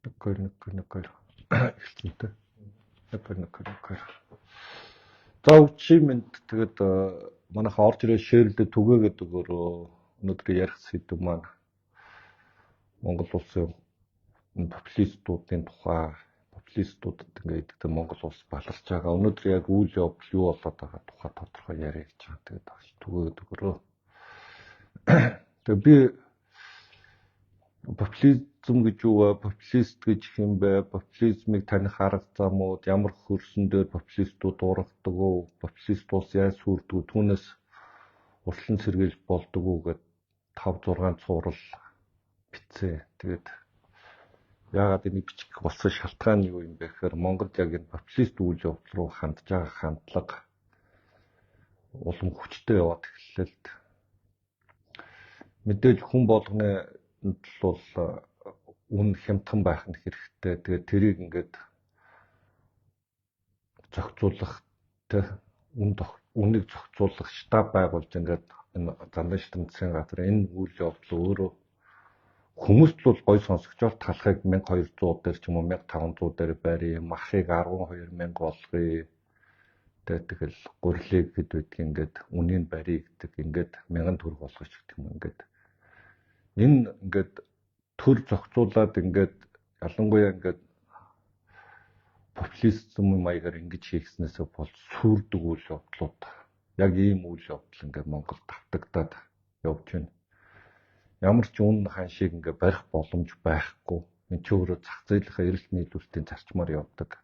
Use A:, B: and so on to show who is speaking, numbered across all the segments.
A: Нэг эхэлцэнтэй. Нэг. За үчимэнд тэгээд манайха орж ирээ шеэрлдэ түгээгээд өгөөрөө өнөөдөр ярих сэдв маань Монгол улсын популистуудын тухай популистуудад ингээд Монгол улс баларч байгаа. Өнөөдөр яг үйл явдал юу болоод байгаа тухай тодорхой яриа гэж байгаа. Тэгээд түгээгээд өгөөрөө. Тэгээд би популизм гэж юу вэ? Популист гэж хэм бэ? Популизмыг таних арга замууд ямар хөрсөн дээр популистууд ургадаг уу? Популист улс яаж сүрдэг үү? Түүнээс урьдчилан сэргийлж болдог уу гэд 5-6 цуврал бичсэн. Тэгээд яагаад энийг бичих болсон шалтгаан юу юм бэ гэхээр Монголд яг энэ популист үйл явдал руу хандж байгаа хандлага улам хүчтэй яваад эхэллээ л дээ. Мэдээж хүн болгоны бол үн хямдхан байх нь хэрэгтэй. Тэгээд тэрийг ингээд зохицуулах үнийг зохицуулах штаб байгуулж ингээд энэ зандан шатны засгийн газар энэ үйл явдал өөрөө хүмүүст бол гой сонсогчоор талахыг 1200 дээр ч юм уу 1500 дээр барья, махыг 12000 болгоё. Тэгэл гурилыг хэд байдг ингээд үнийг барья гэдэг ингээд 1000 төгрөг болгоч гэх юм ингээд энэ ингээд төр зохицуулаад ингээд ялангуяа ингээд популизм маягаар ингэж хийгснээсээ бол сүрдэг үйл явдлууд яг ийм үйл явдал ингээд Монголд давтагдаад явж байна. Ямар ч үн хан шиг ингээд барих боломж байхгүй. Энэ ч өөрөө зах зээлийнхаа эрэлт нийлүүлэлтийн зарчмаар явдаг.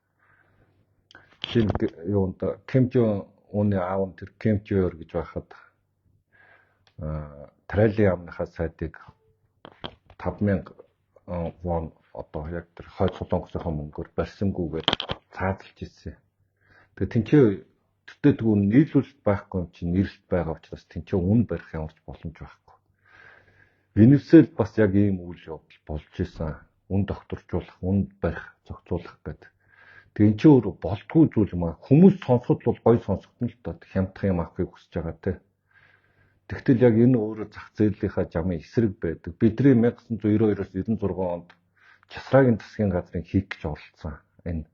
A: Жишээ нь юунд Ким Жон Уны аав нь тэр Ким Жон Ир гэж байхад Трайлийн амныхаа сайдыг 5000 вон одоо яг тэр хойд солонгосынхаа мөнгөөр барьсангүйгээр цаазалж ирсэн. Тэгээ тэнцээ тэгтээ нийлүүлэлт байхгүй юм чинь нэрэлт байгаа учраас тэнцээ үн барих ямарч боломж байхгүй. Венесуэл бас яг ийм үйл явдал болж исэн. Үн докторжуулах, үн барих, зохицуулах гэдэг. Тэгээ энэ ч өөрөө болтгүй зүйл юм аа. Хүмүүс сонсоход бол гой сонсогдно л доо хямдхан юм авахыг хүсэж байгаа те. Тэгтэл яг энэ өөрөө зах зээлийнхаа жамын эсрэг байдаг. Бидний 1992-оос 96 онд Часраагийн засгийн газрын хийх гэж оролцсон. Энэ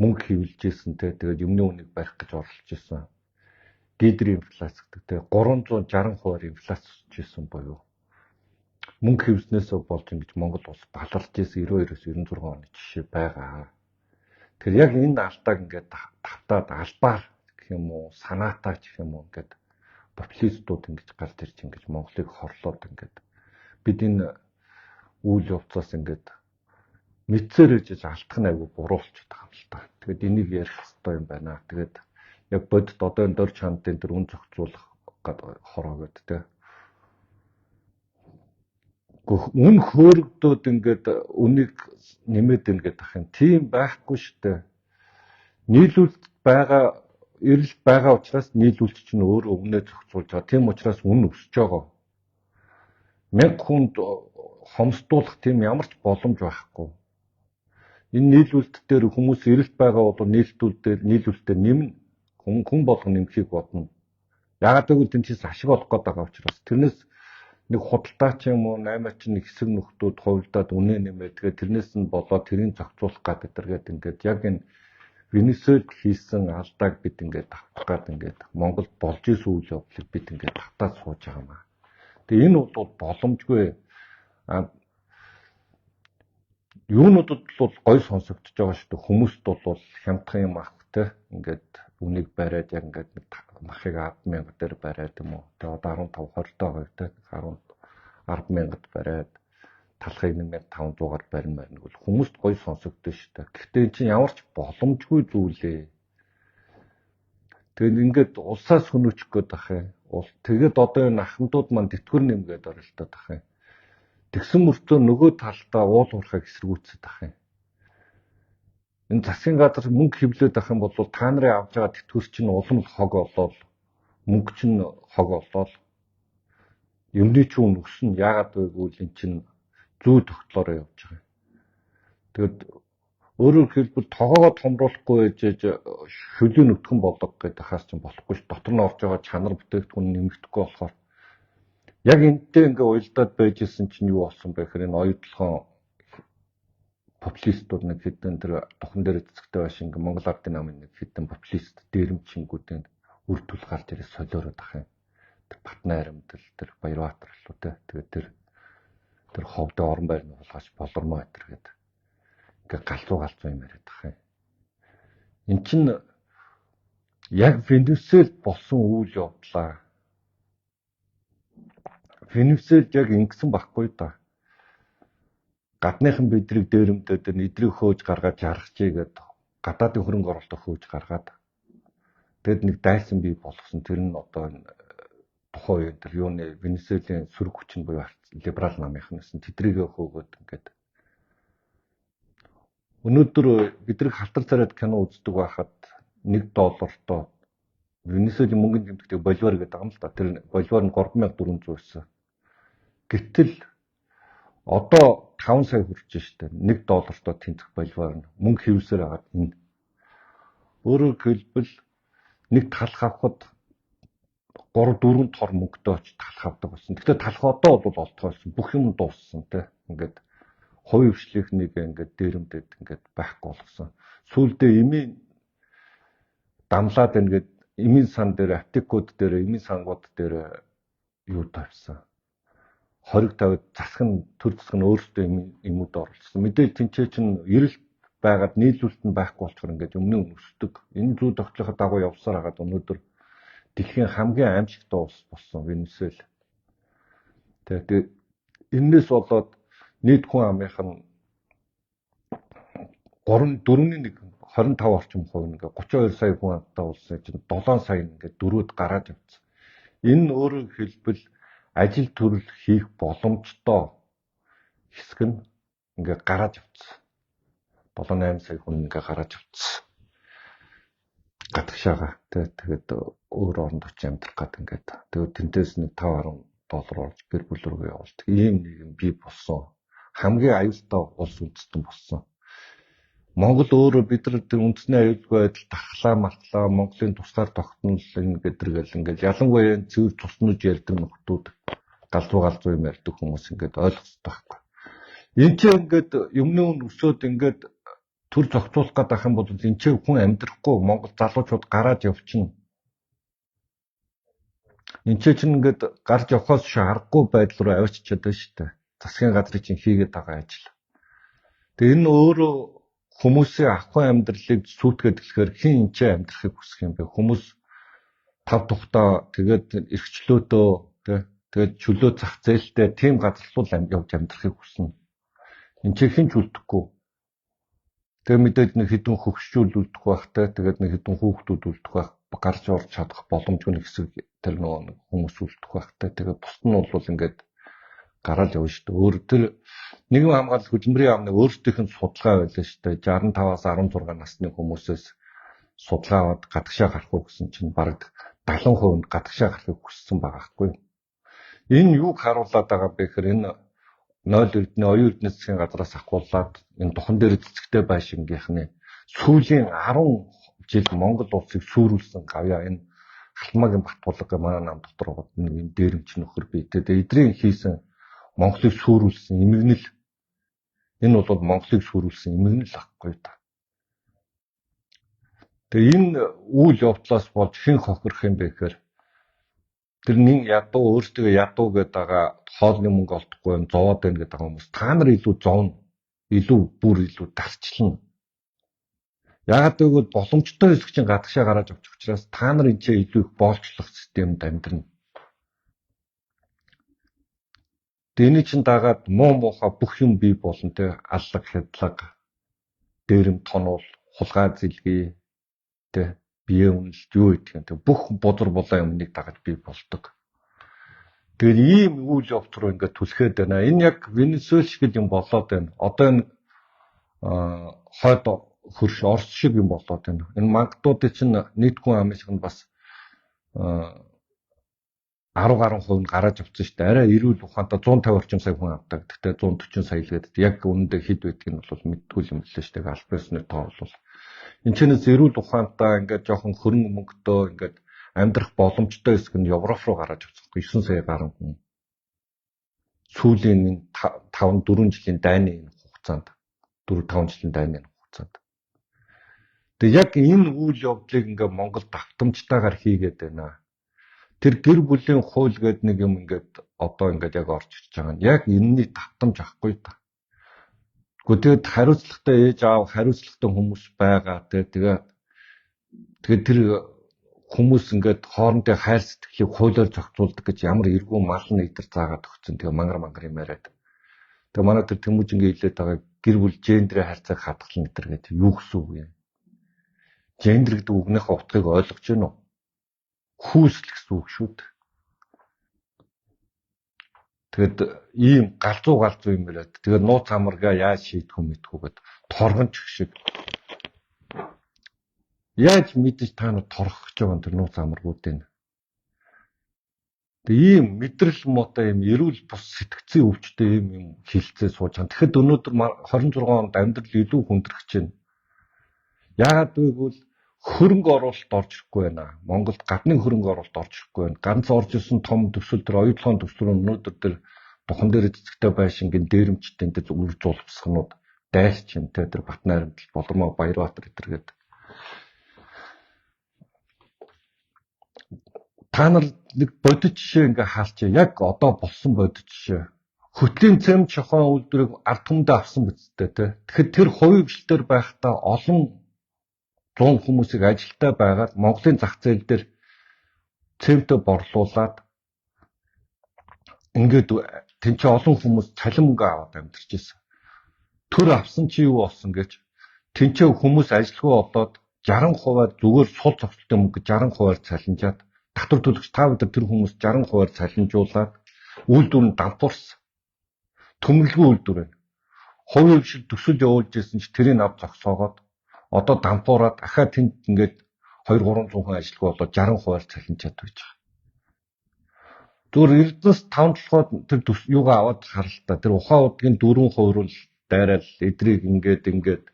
A: мөнгө хэвлэж исэн те. Тэгээд юмны үнийг барих гэж оролцож исэн. Гидри инфляц гэдэг те 360% инфляц өсөж исэн боيو. Мөнгө хэвлснээсээ болж ингэж Монгол улс баларч исэн 92-оос 96 оны жишээ байгаа. Тэгэхээр яг энэ алдааг ингээд тавтаад албаар гэх юм уу, санаатаа гэх юм уу ингээд популистууд ингэж гарч ирж ингэж Монголыг хорлоод ингээд бид энэ үйл явдлаас ингээд мэдсээр ижиж алдах нь айгүй буруулчихдаг юм л та. Тэгээд энийг ярих хэрэгтэй юм байна. Тэгээд яг бодит одоо энэ дор чандын тэр үн зохицуулах хороо гэдэг те. Үн хөөрөгдөөд ингээд үнийг нэмээд ингээд ах юм. Тийм байхгүй штэ. Нийлүүлэлт байгаа эрэлт байгаа учраас нийлүүлэлт чинь өөрөө үнэ зохицуулж байгаа. Тийм учраас үн өсөж байгаа. 1000 хүнд хомсдуулах тийм ямар ч боломж байхгүй. Энэ нийлүүлэлт дээр хүмүүс эрэлт байгаа бол нийлүүлэлтээр нэмнэ. Хүн болгон нэмхийг бодно. Яагаад гэвэл тэнцээс ашиг олох гээд байгаа учраас тэрнээс нэг худалдаач юм уу 8 ч нэг хэсэг нөхдүүд хувилдаад үнэ нэмээ. Тэгээд тэрнээс нь болоод тэрийг зохицуулах гэдэг ингээд яг энэ Венесуэлд хийсэн алдааг бид ингээд авах гээд ингээд Монголд болж исэн үйл явдлыг бид ингээд автаад сууж байгаа юм аа. Тэгээ энэ бол боломжгүй. Юунуудад бол гой сонсогдож байгаа шүү дээ. Хүмүүст бол хямдхан юм ах те. Ингээд үнийг бариад яг ингээд махыг 100000 дээр бариад юм уу. Тэгээ одоо 15-20 таа те. 100000-д бариад талхыг 1500-аар барина гэвэл хүмүүст гой сонсогдсон шүү дээ. Гэхдээ энэ чинь ямар ч боломжгүй зүйлээ. Тэгээд ингээд улсаас хөнөөчих гээд ах юм. Тэгээд одоо энэ ахмадууд маань тэтгэр нэмгээд оролдоод ах юм. Тэгсэн мөртөө нөгөө талдаа уул уурхайг эсэргүүцээд ах юм. Энэ засгийн газар мөнгө хэвлээд ах юм бол та нарын авч байгаа тэтгэр чинь улам хог олоод мөнгө чинь хог олоод юмны чинь өснө. Яагаад вэ гэвэл эн чинь зүү тогтлороо явж байгаа. Тэгэд Өөрөөр хэлбэл тоогоо томруулахгүй ээж шүлийн өтгөн болго гэдэг хаас ч болохгүй ш. Дотор нь орж байгаа чанар бүтээгдэхүүн нэмэгдэхгүй болохоор яг энэтэй ингээ уялдаад байж исэн чинь юу болсон бэ гэхээр энэ оюутлогоо популистууд нэг хэдэн тэр тухан дээр цэцэгтэй байш ингээ Монгол Ардын намын нэг хэдэн популист дээрэмчингүүдийн үр дүл гарч ирээ солиороод ах юм. Тэр Батнаа аримтал тэр Баярбаатар л үү тэгээд тэр ховд орон байр нь болгооч болормоо гэдэг ингээ галзуу юм яриад ах юм. Эн чинь яг Венесуэл болсон үйл явдлаа. Венесуэлд яг ингэсэн байхгүй да. Гадныхан бидрийг дээрэмдээд эдрийг хөөж гаргаад жаргачээ гэдэг гадаадын хөрөнгө оруулалтыг хөөж гаргаад тэгэд нэг дайсан бий болгосон. Тэр нь одоо тухайн үеийн тэр юуны Венесуэлийн сөрөг хүчин буюу либерал намынхнаас тэдрийг хөөгөөд ингээд өнөөдөр бидрийг халтар царайд кино үздэг байхад $1 Венесуэлийн мөнгөний тэмдэгтээ боливар гэдэг юм л да. Тэр боливар нь 3400 байсан. Гэтэл одоо 5 сая хүрч штэ $1 тэнцэх боливар нь мөнгө хэвсээр хагаад энэ. Өөрөөр хэлбэл нэг талх авахд 3-4 тор мөнгөтэй очиж талх авдаг болсон. Гэхдээ талх одоо бол олдгоо болсон. Бүх юм дууссан те. Ингээд хувь хвшлийнхнийг ингээд дээрэмдээд ингээд байхгүй болгосон. Сүүлдээ эмийн дамлаад ингээд эмийн сан дээр аптекууд дээр эмийн сангууд дээр юу тавьсан. Хориг тавьд засах нь төр засах нь өөртөө эмүүд оруулсан. Мэдээлэл тэнцээ чинь эрэлт байгаад нийлүүлэлт нь байхгүй болчихор ингээд өмнө өсдөг. Энэ зүй тогтлоход дагуу явсаар хагаад өнөөдөр дэлхийн хамгийн аимшигтай улс болсон Венесуэл. Тэгээд энэс болоод нийт хүн амынх нь 4.1 25 орчим хувь ингээ 32 сая хүн амтай улсын чинь 7 сая ингээ дөрүүд гараад явцсан. Энэ өөрөөр хэлбэл ажил төрөл хийх боломжтой хэсэг нь ингээ гараад явцсан. 7-8 сая хүн ингээ гараад явцсан. Гадагшаага тэгээд өөр оронд очиж амьдрах гэдэг ингээд. Тэгээд тэнцээс нэг $5.10 орж гэр бүл рүү явуулдаг. Ийм нэг юм бий болсон. Хамгийн аюултай улс үндэстэн болсон. Монгол өөрөө бид нар тэр үндэсний аюулгүй байдал тархлаа малтлаа Монголын тусгаар тогтнол ингээд ялангуяа цэвэр туснаж ярьдаг нөхдүүд галзуу юм ярьдаг хүмүүс ингээд ойлгох байхгүй. Энд чинь ингээд юмны үн өсөөд ингээд төр зохицуулах гэдэг юм бол энэ чинь хүн амьдрахгүй Монгол залуучууд гараад явчихна. Энд чинь ингээд гарч явхаас аргагүй байдал руу авчиж чадсан шүү дээ. Засгийн газрын чинь хийгээд байгаа ажил. Тэгээ энэ өөрөө хүмүүсийн ахуй амьдралыг сүйтгэж эхлэхээр хин энэ ч амьдрахыг хүсэх юм бэ? Хүмүүс тав тухтаа тэгээд эрхчлөөдөө тэгээд чөлөө зах зээлтэй тийм газар руу явж амьдрахыг хүснэ. Энд чинь хин ч үлдэхгүй. Тэгээд мэдээж нэг хэдэн хөвгчүүл үлдэх байхтай тэгээд нэг хэдэн хүүхдүүд үлдэх байх гарч орж чадах боломжгүй хэсэг тэр нөгөө хүмүүс үлдэх байхтай тэгээд бус нь бол ингээд гараад явна шүү дээ. Өөр тэр нийгэм хамгаалал хөдөлмөрийн яамны өөрсдийнх нь судалгаа байлаа шүү дээ. 65-аас 16 насны хүмүүсээс судалгаа аваад гадагшаа гарах уу гэсэн чинь бараг 70% нь гадагшаа гарахыг хүссэн байгаа байхгүй. Энэ юуг харуулад байгаа бэ гэхээр энэ 0 эрдэнэ оюун эрдэнэ засгийн газраас ахуулаад энэ духан дээр цэцэгтэй байшингийнхны сүүлийн 10 жил Монгол улсыг сүрүүлсэн гавьяа энэ Халтмаагийн Батбулга манай нам дотор нэг юм дээрэмч нөхөр бий. Тэгээд эдрийн хийсэн Монголыг сүрүүлсэн эмгэнэл энэ бол Монголыг сүрүүлсэн эмгэнэл ахгүй та. Тэгээ энэ үйл явдлаас болж хэн хохирох юм бэ гэхээр тэр нэг ядуу өөртөө ядуу гэдэг байгаа хоолны мөнгө олдохгүй юм зовоод байна гэдэг хүмүүс та нар илүү зовно илүү бүр илүү дарчлна. Яагаад гэвэл боломжтой хэсэг чинь гадагшаа гараад авчих учраас та нар энэ ч илүү их боолчлох системд амьдрна. Тэний чин дагаад муухай бүх юм бий болно те аллаг хядлага дээрэм тонол хулгай зэлгээ те бие үнэлт юу гэдэг юм те бүх бузар булаа юмныг дагаж бий болдог. Тэгээд ийм үйл явц руу ингээд түлхээд байна. Энэ яг Венесуэл шиг юм болоод байна. Одоо энэ хойд хөрш Орос шиг юм болоод байна. Энэ мангадуудын чинь нийт хүн амын шиг нь бас 10 гаруй хувь нь гараад авсан шүү дээ. Арай эрүүл ухаантай 150 орчим сая хүн авдаг. Гэхдээ 140 сая л гэдэг. Яг үнэндээ хэд байдгийг нь бол мэдгүй юм лээ шүү дээ. Албасны тоо бол. Энэ чэнэс эрүүл ухаантай ингээд жоохон хөрөнгө мөнгөтэй ингээд амьдрах боломжтой хэсэг нь Европ руу гараад авсан. 9 сая гаруй хүн. Сүүлийн 5-4 жилийн дайны хугацаанд 4-5 жилийн дайны хугацаанд. Тэгээ яг энэ үйл явдлыг ингээд Монголд давтамжтайгаар хийгээд байна. Тэр гэр бүлийн хууль гэдэг нэг юм ингээд одоо ингээд яг орж ирж байгаа нь яг энэний давтамж авахгүй та. Гэхдээ тэгээд хариуцлагатай ээж аав, хариуцлагатай хүмүүс байгаа. Тэгээд тэр хүмүүс ингээд хоорондын хайр сэтгэлийг хуулиар зохицуулдаг гэж ямар эргүү мал нэгдэр заагаад өгсөн. Тэгээ мангар юм яриад. Тэгээ манай тэр Тэмүүжингийн хэлээд байгаа гэр бүл гендрийн харьцааг хадгална гэдэг юу гэсэн үг юм? Гендер гэдэг үгнийхээ утгыг ойлгож байна уу? Хүүсэл гэсэн үг шүү дээ. Тэгэд ийм галзуу юм байлаа. Тэгээд нууц амаргаа яаж шийдэх юм мэдгүй гээд торгонч шиг. Яаж мэдэж та нар торгох гэж байгаа тэр нууц амаргуудыг. Тэгээ ийм мэдрэл муутай ийм эрүүл бус сэтгцийн өвчтэй ийм хилцээ сууж байгаа. Тэгэхэд өнөөдөр 26 онд амьдрал илүү хүндрэх чинь. Яагаад гэвэл хөрөнгө оруулалт орж ирэхгүй байна. Монголд гадны хөрөнгө оруулалт орж ирэхгүй байна. Ганц орж ирсэн том төсөл төр оюутлогын төсөл өнөөдөр тэр духан дээр эцэгтэй байшингийн дээрэмчтэй тэр үр зулбсхнууд дайрч юм те тэр Батнайрамдал Болормоо Баярбаатар гэдэргээд та нар нэг бодит жишээ ингээ хаалчаа. Яг одоо болсон бодит жишээ. Хөтлийн цэм чохон үйлдвэрийг ард түмэндээ авсан бицтэй те. Тэгэхээр тэр хувийн хвшилтээр байхдаа олон 100 хүмүүсийг ажилтаа байгаад Монголын зах зээл дээр цемтө борлуулад ингээд тэнцээ олон хүмүүс цалин мөнгө аваад амьдарч ирсэн. Төр авсан чи юу болсон гэж тэнцээ хүмүүс ажилгүй болоод 60% зүгээр сул зохицолтой мөнгө 60% цалинжаад татвар төлөгч та бүдэр тэр хүмүүс 60% цалинжуулаад үйлдвэр нь дампуурсан. Төмөрлгүй үйлдвэр байна. Хувийн хвшил төсөл явуулж ирсэн чи тэрийг ав зогсоогоод одоо дампуураад ахаа тэнд ингээд 2-300 хүн ажилгүй болоод 60% цалинжаад байж байгаа. Зүгээр Эрдэнэс 5-7-оод тэр юугаа аваад харалтаа. Тэр ухаан удгийн 4% руу дайраад эдрийг ингээд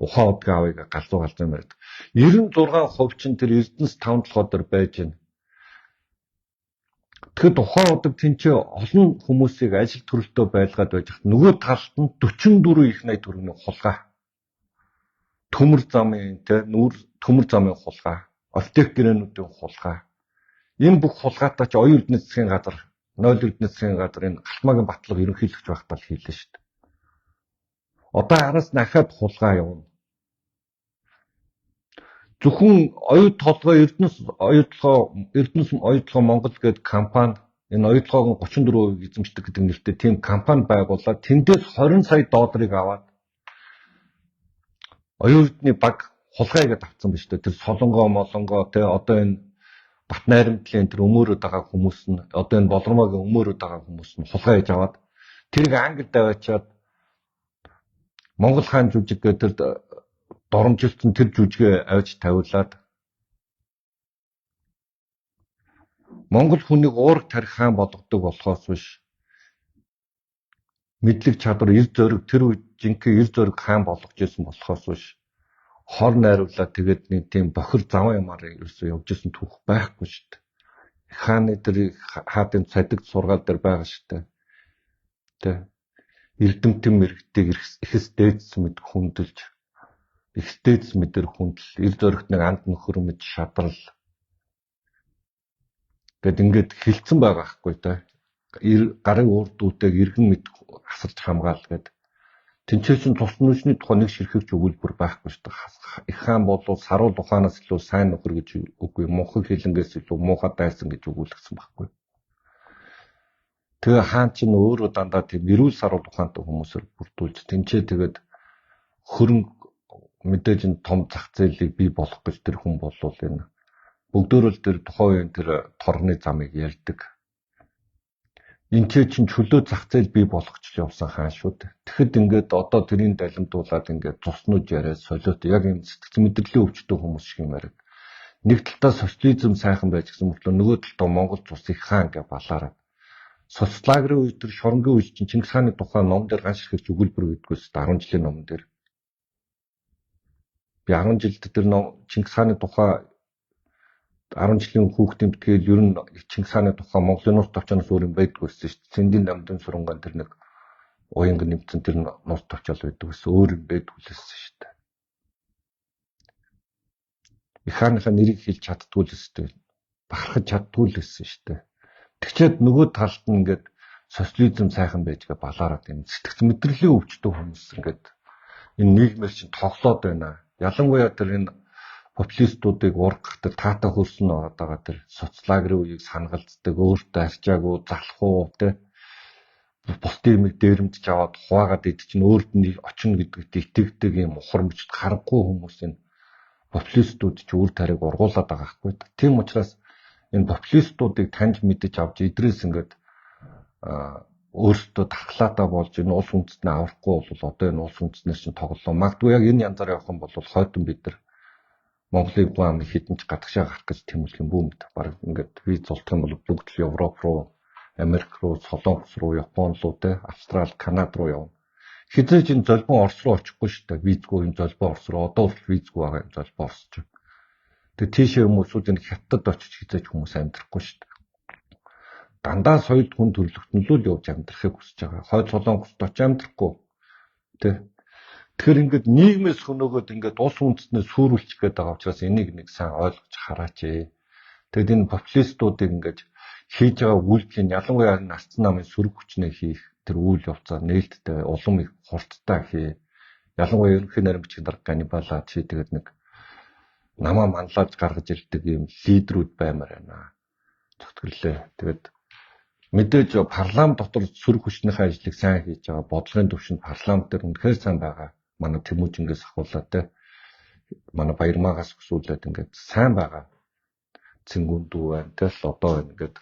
A: ухаан удгийн авыг галзуу юм яриад. 96% чинь тэр Эрдэнэс 5-7-оор дээр байж байна. Тэгэхэд ухаан удаг тэнцээ олон хүмүүсийг ажил төрөлтөө байлгаад байж хат нөгөө талд нь 44 их 80 төгрөгийн хулгай. Төмөр замын төмөр замын хулгай, офтек гэрээнүүдийн хулгай. Энэ бүх хулгайтай ч оюун эрдэнэ засгийн газар, 0 эрдэнэ засгийн газар энэ Алтмаагийн батлага ерөнхийлөгч байхдаа л хийлээ шүү дээ. Одоо араас дахиад хулгай явна. Зөвхөн оюут толгой Эрдэнэс оюутлогоо Монгол гэдэг компани энэ оюутлогоо 34% эзэмшдэг гэдэг нэртэй тийм компани байгуулаад тэндээс 20 сая долларыг аваад оюун эрдэнэ баг хулгайгээд авсан биз дээ. Тэр солонгоо молонгоо те одоо энэ Батнайрамдлын тэр өмөөрөд байгаа хүмүүс нь одоо энэ Болормоогийн өмөөрөд байгаа хүмүүс нь хулгай хийж аваад тэрийг Англид аваачаад Монгол хаан жүжиг гэдэг тэр доромжилсан тэр жүжигээ авч тавиулаад Монгол хүнийг уурах тарих хаан болгодог болохоос биш мэдлэг чадвар эр зориг тэр үед жинхэнэ эр зориг хаан болгож ирсэн болохоос биш хор найруулаад тэгээд нэг тийм бохир заван юмар ерөөсөө явж исэн түүх байхгүй шүү дээ. Хааны тэр хаадын цадигт сургаал дээр байгаа шүү дээ. Тэ эрдэмтэн мэрэгтэйг ихс дээдс мэд хүндэлж ихс дээдс мэдэр хүндэл эр зоригт нэг анд нөхөр мэд шадрал гэд ингээд хилцэн байгаа байхгүй тэ. Гарын урд дүүтэйг иргэн мэд асарч хамгаал гэд тэнцээсэн цус нүсний тухай нэг ширхэгч өгүүлбэр байхгүй шүү дээ. Их хаан бол саруул ухаанаас илүү сайн нөхөр гэж үгүй мунхаг хилэнгээс илүү муухай дайсан гэж өгүүлсэн байхгүй. Тэгээ хаан чинь өөрөө дандаа тийм эрүүл саруул ухаантай хүмүүсээр бүрдүүлж тэнцээ тэгээд хөрөнгө мэдээж энэ том зах зээлийг бий болох гэж тэр хүн болвол энэ бүгдөө л тэр тухайн үеийн тэр торгоны замыг ярьдаг. Энд чинь чөлөө зах зээл бий болгоч явсан хаан шүү дээ. Тэгэхэд ингээд одоо тэрийн далимдуулаад ингээд цуснууд яриад солиот яг энэ сэтгцэн мэдрэлийн өвчтөй хүмүүс шиг юм яриад. нэг талдаа социализм сайхан байж гисэн мөртлөө нөгөө талдаа Монгол цус их хаан гэж балаараа. Соцлагерийн үед тэр шоронгийн үед чинь Чингис хааны тухай ном дээр ганц хэрэг өгүүлбэр өгдөгөөс 10 жилийн ном дээр. Би 10 жилд тэр ном Чингис хааны тухай 10 жилийн хүүхдийн тэгэл ер нь Чингис хааны тухай Монголын нууц товчоноос өөр юм байдгүй байсан шүү дээ. Цэндийн дамдын сурангаан тэр нэг уянг нэмсэн тэр нууц товчол байдаг гэсэн өөр юм байдгүй л байсан шүү дээ. Их хааныхаа нэрийг хэлж чаддгүй л өстэй. Бахархаж чаддгүй л байсан шүү дээ. Тэгчээд нөгөө талд нь ингээд социализм сайхан байжгаа балаараад энэ сэтгц мэдрэлийн өвчтөй хүмүүс ингээд энэ нийгмээр чинь тоглоод байна. Ялангуяа тэр энэ популистуудыг ургах тэр таата хөрсөн ороод байгаа тэр соцлагерийн үеийг санагалддаг, өөртөө арчаагүй, залхуу те бусдын юмыг дээрэмдж аваад хуваагаад идэх чинь өөрт нь очино гэдэгт итгэдэг юм ухамжид харахгүй хүмүүсийн популистууд ч үр тариаг ургуулад байгаа байхгүй. Тийм учраас энэ популистуудыг таньж мэдэж авч идрээс ингээд өөртөө тархлаатаа болж энэ улс үндэстнээ аврахгүй бол одоо энэ улс үндэстнээс чинь тоглолоо. Магадгүй яг энэ янзаар явах юм бол хойдон бид нар Монголын план хідэнч гадагшаа гарах гэж тэмүүлэх юм бүү мэд. Бараг ингээд виз зултах юм бол бүгд л Европ руу, Америк руу, Солонгос руу, Япон руу, Австрали, Канада руу явна. Хизээж энэ золбон Орос руу очихгүй шүү дээ. Визгүй энэ золбон Орос руу одоо л визгүй байгаа юм золбон Орос ч. Тэгээ тийшээ хүмүүсүүд энэ хятад очиж хизээж хүмүүс амьдрахгүй шүү дээ. Дандаа соёлд хүн төрлөختөн л явж амьдрахыг хүсэж байгаа. Хойд Солонгост очиж амьдрахгүй. Тэгэхээр ингээд нийгмээс хөнөөгөөд ингээд улс үндэстнээ сүрүүлчих гээд байгаа учраас энийг нэг сайн ойлгож хараач. Тэгэд энэ популистуудыг ингээд хийж байгаа үйлдэл нь ялангуяа нарцсан намын сөрөг хүчнээ хийх тэр үйл явцаа нээлттэй улам их хурдтай хий. Ялангуяа ерөнхий нарийн бичиг дарга Ганнибалаа чи тэгээд нэг намаа манлаад гаргаж ирдэг юм лидерүүд баймаар байна. Зүтгэрлээ. Тэгээд мэдээж парламент дотор сөрөг хүчнийхээ ажлыг сайн хийж байгаа бодлогын төвшөнд парламент дээр үнэхээр сайн байгаа. Манай Тэмүүжингээс ахуулаад те манай Баярмаагаас өсүүлээд ингээд сайн байгаа. Цэнгүндүү байна те л одоо ингээд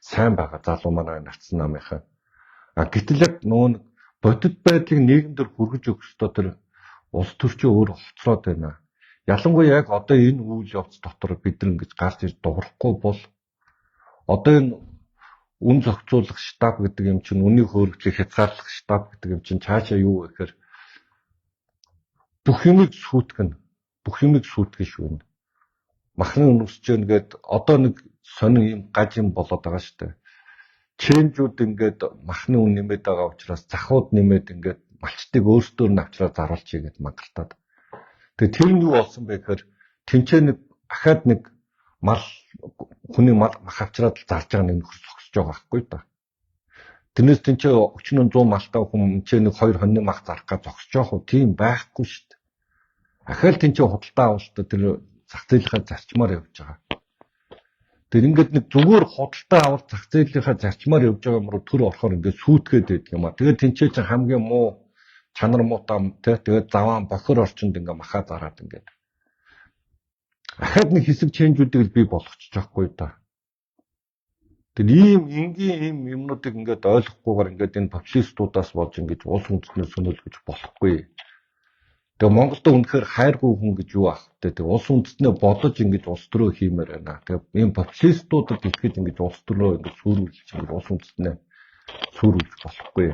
A: сайн байгаа залуу манай нарцсан намынхаа. Гэтэл яг нөгөө бодит байдлыг нийгэмдэр хүргэж өгөх ёстой тэр улс төрчөө өөр хоцроод байна. Ялангуяа яг одоо энэ үйл явц дотор бид нар ингэж гарч ирж дуурахгүй бол одоо энэ үн зохицуулах штаб гэдэг юм чинь үнийг хөөргөлийг хязгаарлах штаб гэдэг юм чинь цаашаа юу вэ гэхээр бүх юмыг сүйтгэн шүү. Махны өнөсч जैन гээд одоо нэг сонин юм гаж юм болоод байгаа шүү дээ. Чэнжүүд ингээд махны үн нэмээд байгаа учраас захууд нэмээд ингээд малчтыг өөрсдөр нь авчраад заруулчихъя гэд мангартаад. Тэгээ тэр нь юу болсон бэ гэхээр тэнцээ нэг ахаад нэг мал хүний мал мах авчраад зарж байгаа нэг нөхөр зогсож байгаа байхгүй та. Тэрнээс тэнцээ 40-100 малтай хүн нэг 2 хоньны мах зарах гэж зогсож байгаа хөө тийм байхгүй шүү дээ. Ахаал тэнцээ худалдаа авалтаа тэр зах зээлийнхаа зарчмаар явж байгаа. Тэр ингээд нэг зүгээр худалдаа авалт зах зээлийнхаа зарчмаар явж байгаа юм руу төр орохоор ингээд сүйтгээд байдаг юм а. Тэгээд тэнцээ чинь хамгийн муу чанар муутай тэгээд заваан бохор орчинд ингээд махаа зараад ингээд. Ахаад нэг хэсэг чэнжүүдийг би болгочих жоохгүй та. Тэр ийм энгийн юмнуудыг ингээд ойлгохгүйгээр ингээд энэ популистуудаас болж ингээд улс үндэстнээ сөнөөлгөж болохгүй. Тэгээ Монголд үнэхээр хайргүй хүн гэж юу ах вэ? Тэгээ улс үндэстнээ бодож ингэж улс төрөө хиймээр байна. Тэгээ ийм популистуудад итгэж ингэж улс төрөө ингэж сүрүүлж ингэж улс үндэстнээ сүрүүлж болохгүй.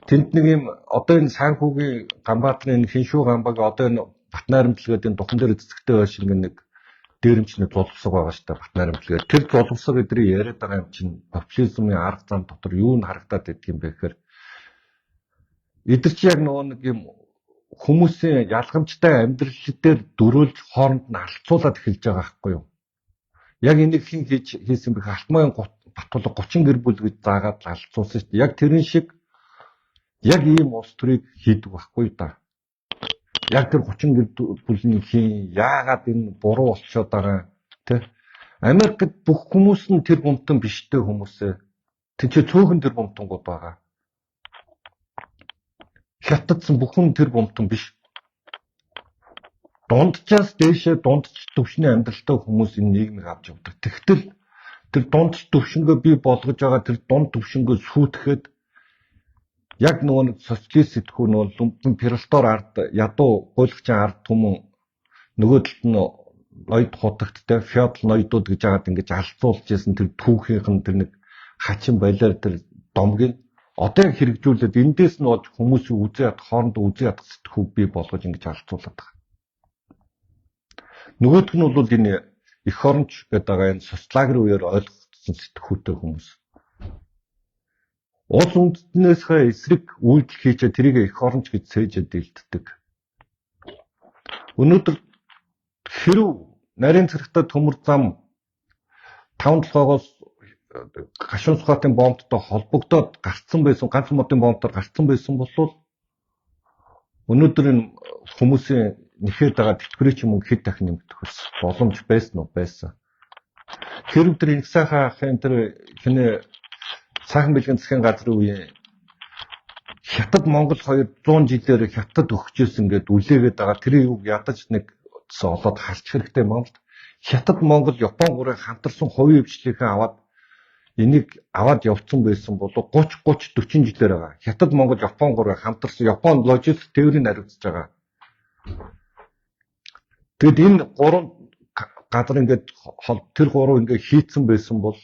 A: Тэнд нэг юм одоо энэ Санхүүгийн Ганбаатрын Хиншүү Ганбаг одоо энэ Батнайрамтлагын энэ духан дээр цэцэгтэй байшин нэг дээрэмчний зулбсаг байгаа шүү дээ Батнайрамтлагын. Тэр зулбсаг эдрийг яриад байгаа юм чинь популизмын арга зам дотор юу н харагдаад идэх юм бэ гэхээр эдгээр чи яг нөгөө нэг юм хүмүүсийн ялгамжтай амьдрал дээр дөрүүлж хооронд нь алцуулаад эхэлж байгаа байхгүй юу? Яг энийг хэн хийсэн бэ? Алтмайн Батулга 30 гэр бүл гэж заагаад алцуулсан шүү дээ. Яг тэрэн шиг яг ийм улс төрийг хийдэг байхгүй да. Яг тэр 30 гэр бүлийн хийн яагаад энэ буруу болчиход байгаа тий? Америкт бүх хүмүүс нь тэр бомтон биштэй хүмүүсээ тэнцээ цөөхөн тэр бомтонгууд байгаа. Хятадсан бүхэн тэр бомтон биш. Дундчаас дээшээ дундч төвшний амьдралтай хүмүүс энэ нийгмийг авч явдаг. Тэгтэл тэр дундч төвшнгөө бий болгож байгаа тэр дунд төвшнгөө сүйтгэхэд яг нөгөө нэг социалист сэтгүүн бол император ард ядуу гуйлгчийн ард түмэн нөгөө талд нь ноёд хутагттай феодал ноёдууд гэж яагаад ингэж алцуулж ирсэн тэр түүхийнх нь тэр нэг хачин балиар тэр домгийг одоо хэрэгжүүлээд эндээс нь болж хүмүүсийн үзээд хоорондоо үзээд сэтгхүүг бий болгож ингэж алцуулаад байгаа. Нөгөөх нь бол энэ эх оронч гэдэг байгаа энэ социалагрын үеэр ойлгогдсон сэтгхүүтэй хүмүүс. Улс үндэстнээсээ эсрэг үйлдэл хийчээ тэрийг эх оронч гэж сээжэд дэлддэг. Өнөөдөр хэрв нарийн цэрэгтэй төмөр зам 5-7-оос гашуун сухатын бомбтой холбогдоод гарцсан байсан ганц модын бомбоор гарцсан байсан бол өнөөдөр энэ хүмүүсийн нэхэд байгаа тэтгэврийн юм хэд дахин нэмэгдэх боломж байсан уу? Байсан. Хэрв тэр их сайхан ахын тэр хинэ сайхан бэлгийн засгийн газрын үеийн хятад Монгол 200 жилээр хятад өгчөөс ингээд үлээгээд байгаа тэр юуг ядаж нэг олоод харч хэрэгтэй юм л. Хятад Монгол Япон гурыг хамтарсан хувийн хвшлийнхээ аваад энийг аваад явцсан байсан бол 30 40 жилээр байгаа. Хятад Монгол Япон гурыг хамтарсан Япон логистик тээврийг хариуцж байгаа. Тэгэд энэ гурван газар ингээд тэр гурав ингээд хийцэн байсан бол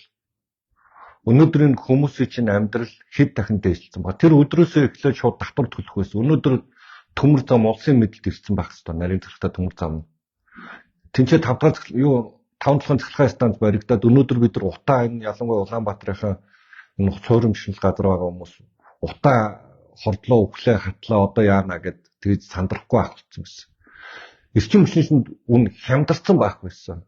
A: өнөөдрийн хүмүүсийн чинь амьдрал хэд дахин дээшлсэн ба. Тэр өдрөөсөө эхлээд шууд татвар төлөх байсан. Өнөөдөр төмөр зам улсын мэдэлд ирсэн байх хэвээр нарийн цэрэгтэй төмөр зам. Тинчээ 5 дахь цэцлэгийн станц баригдаад өнөөдөр бид нар утаа энэ ялангуяа Улаанбаатарын энэ цуурамшил газар байгаа хүмүүс утаа хордлоо өглөө хатлаа одоо яана гэд тэгж сандрахгүй авчихсан байсан. Эрчим хүчнийнд үн хямдарсан байх байсан.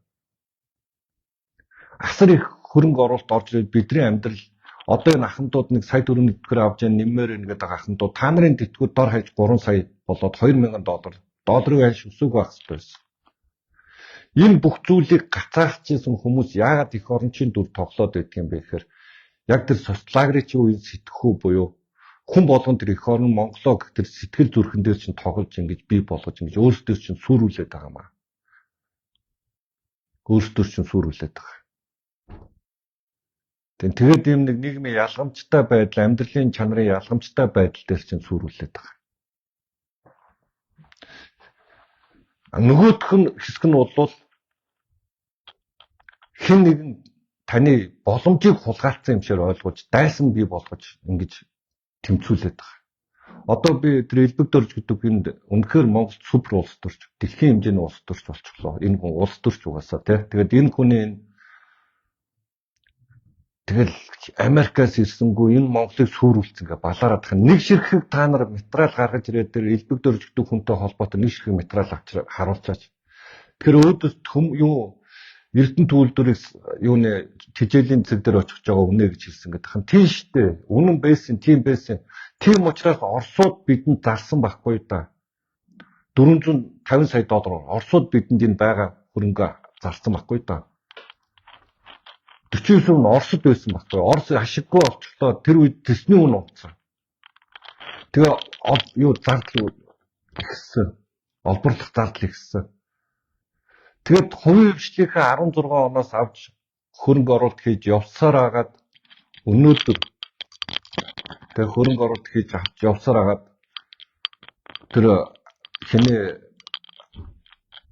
A: Асар их хөрөнгө оруулалт орж ирээд бидний амьдрал одоо энэ ахмадууд нэг сая төгрөгийн тэтгэвэр авч яа нэмээр ингээд байгаа ахмадууд та нарын тэтгэвэр дор хаяж 3 сая болоод $2000 долларыг хаяж өсөг байх хэрэгтэй байсан. Энэ бүх зүйлийг гацаахчихсан хүмүүс яагаад эх орончийн дүр тоглоод байдг юм бэ гэхээр яг тэр социалагрын үеийн сэтгхүү буюу хүн болгон тэр эх орон Монголоо гэх тэр сэтгэл зүрхэн дээр чинь тоглож ингэж бий болгож ингэж өөрсдөө чинь сүрүүлээд байгаа маа. Өөрсдөө чинь сүрүүлээд байгаа. Тэгээд ийм нэг нийгмийн ялгамжтай байдал, амьдралын чанарын ялгамжтай байдал дээр чинь сүрүүлээд байгаа. Нөгөөх нь хэсэг нь бол хэн нэгэн таны боломжийг хулгайлцсан юм шиг ойлгож, дайсан бий болгож ингэж тэмцүүлээд байгаа. Одоо би тэр элбэг дөрж гэдэг энд үнэхээр Монгол супер улс төрч, дэлхийн хэмжээний улс төрч болчихлоо. Энэ хүн улс төрч угаасаа тий. Тэгээд энэ хүний тэгэл Америкаас ирсэнгүй энэ Монголыг сүрүүлсэн гэ балаарадах нэг ширхэг та нар материал гаргаж ирээд тэр элбэг дөрж гэдэг хүнтэй холбоотой нэг ширхэг материал авч харуулчаач. Тэгэхээр өөдөөс юу Эрдэнэ төлөвлөрөөс юуны тижээлийн цэг дээр очих байгаа үнэ гэж хэлсэн гэдэг нь тийм штэ. Үнэн байсан, тийм байсан. Тийм учраас Оросууд бидэнд зарсан байхгүй да. $450 сая Оросууд бидэнд энэ байгаа хөрөнгө зарсан байхгүй да. 49% нь Оросд байсан байхгүй. Орос ашиггүй болчихлоо. Тэр үед төсний үн унтсан. Тэгээ юу зардал ихсэн. Олборлох зардал ихсэн. Тэгэд хувийн хвшлийнхээ 16 оноос авч хөрөнгө оруулалт хийж явсаар агаад өнөөдөр тэгээ хөрөнгө оруулалт хийж авч явсаар агаад тэр хинээ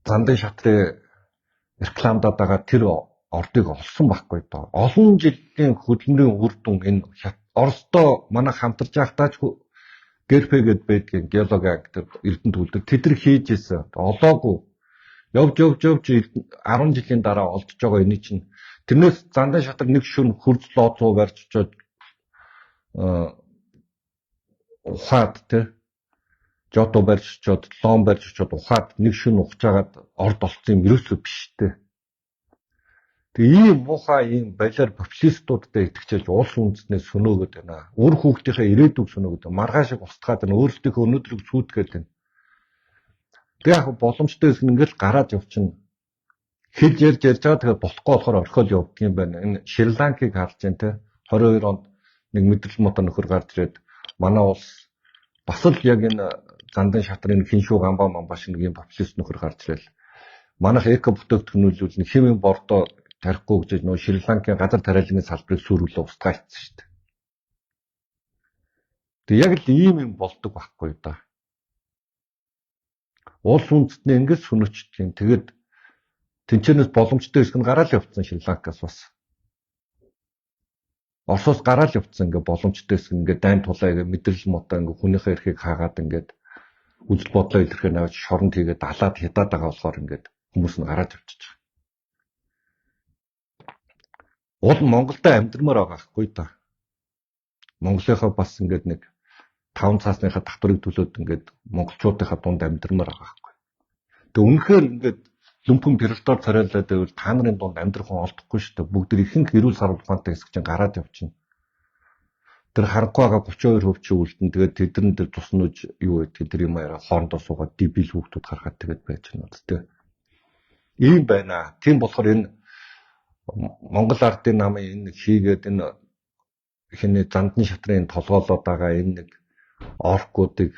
A: зандын шатрын рекламадад байгаа тэр ордыг олсон байхгүй доо. Олон жилийн хөдөлмөрийн үр дүн энэ Оростой манай хамтарч байхдаач ГРП гэд байдгийн геологи гэдэг Эрдэнэ төлөвлөлт тэдэр хийж ийсэн. Олоогүй. Явж 10 жилийн дараа олдож байгаа энэ чинь тэрнээс зандаа шатар нэг шүн хурц лоцоо барьж очоод ухаад тэ жото барьж очоод лом барьж очоод ухаад нэг шүн ухаж агаад орд олцсон юм ерөөсөө биш тэ. Тэгээ ийм муухай ийм балиар популистуудтай итгэж улс үндэснээс сөнөөгöd байна. Үр хүүхдийнхээ ирээдүйг сөнөөгöd маргаашиг устгаад байна. Өөрсдийнхөө өнөөдрийг сүйтгэхэд байна. Тэгээ яг боломжтой хэсэг ингээл гараад явчихна. Хэлж ярьж байгаа тэгээ болохгүй болохоор орхиод явдаг юм байна. Энэ Шри-Ланкийг харж байна те. 22 онд нэг мэдрэл мотор нөхөр гарч ирээд манай улс бас л яг энэ зандын шатрын хиншүү гамбаа мамбаш нэг юм популист нөхөр гарч ирэл. Манайх эко бүтээгдэхүүнүүлвэл хэмээн бордоо тарихгүй гэж нөө Шри-Ланкийн газар тариалгын салбарыг сүрүүлээ устгаацсан шүү дээ. Тэг яг л ийм юм болдог байхгүй да. Улс үндэстнээ ингэж сүнөчдөг юм. Тэгэд Тэнцэнээс боломжтой хэсэг нь гараал явцсан Шри-Ланкаас бас. Оросоос гараал явцсан ингээ боломжтой хэсэг ингээ дайн тулаа ингээ мэдрэл мотоо ингээ хүнийхээ эрхийг хаагаад ингээд үзэл бодлоо илэрхийлж навч шоронд хийгээд далаад хядаад байгаа болохоор ингээд хүмүүс нь гараад явчихж байгаа. Уул Монголдо амьдрмаар байгаа хгүй та. Монголынхаа бас ингээд нэг 5 цаасныхаа татварыг төлөөд ингээд монголчуудынхаа дунд амьдрмаар байгаа хгүй. Тэгээ үнэхээр ингээд lumpen периодоор царайлаад байвал та нарын дунд амьдрах хүн олдохгүй шүү дээ. Бүгд ихэнх эрүүл сар ухаантай хэсэг чинь гараад явчихна. Тэр харахгүй байгаа 32% чинь үлдэн. Тэгээд тэдэн дээр туснууж юу вэ? Тэр юм яриа хоорондоо суугаад дибил хүүхдүүд гаргаад тэгээд байж байна үстэй. Ийм байна. Тийм болохоор энэ Монгол ардын намын энэ хийгээд энэ хинэ зандны шатрын толгоолоод байгаа энэ нэг оркуудыг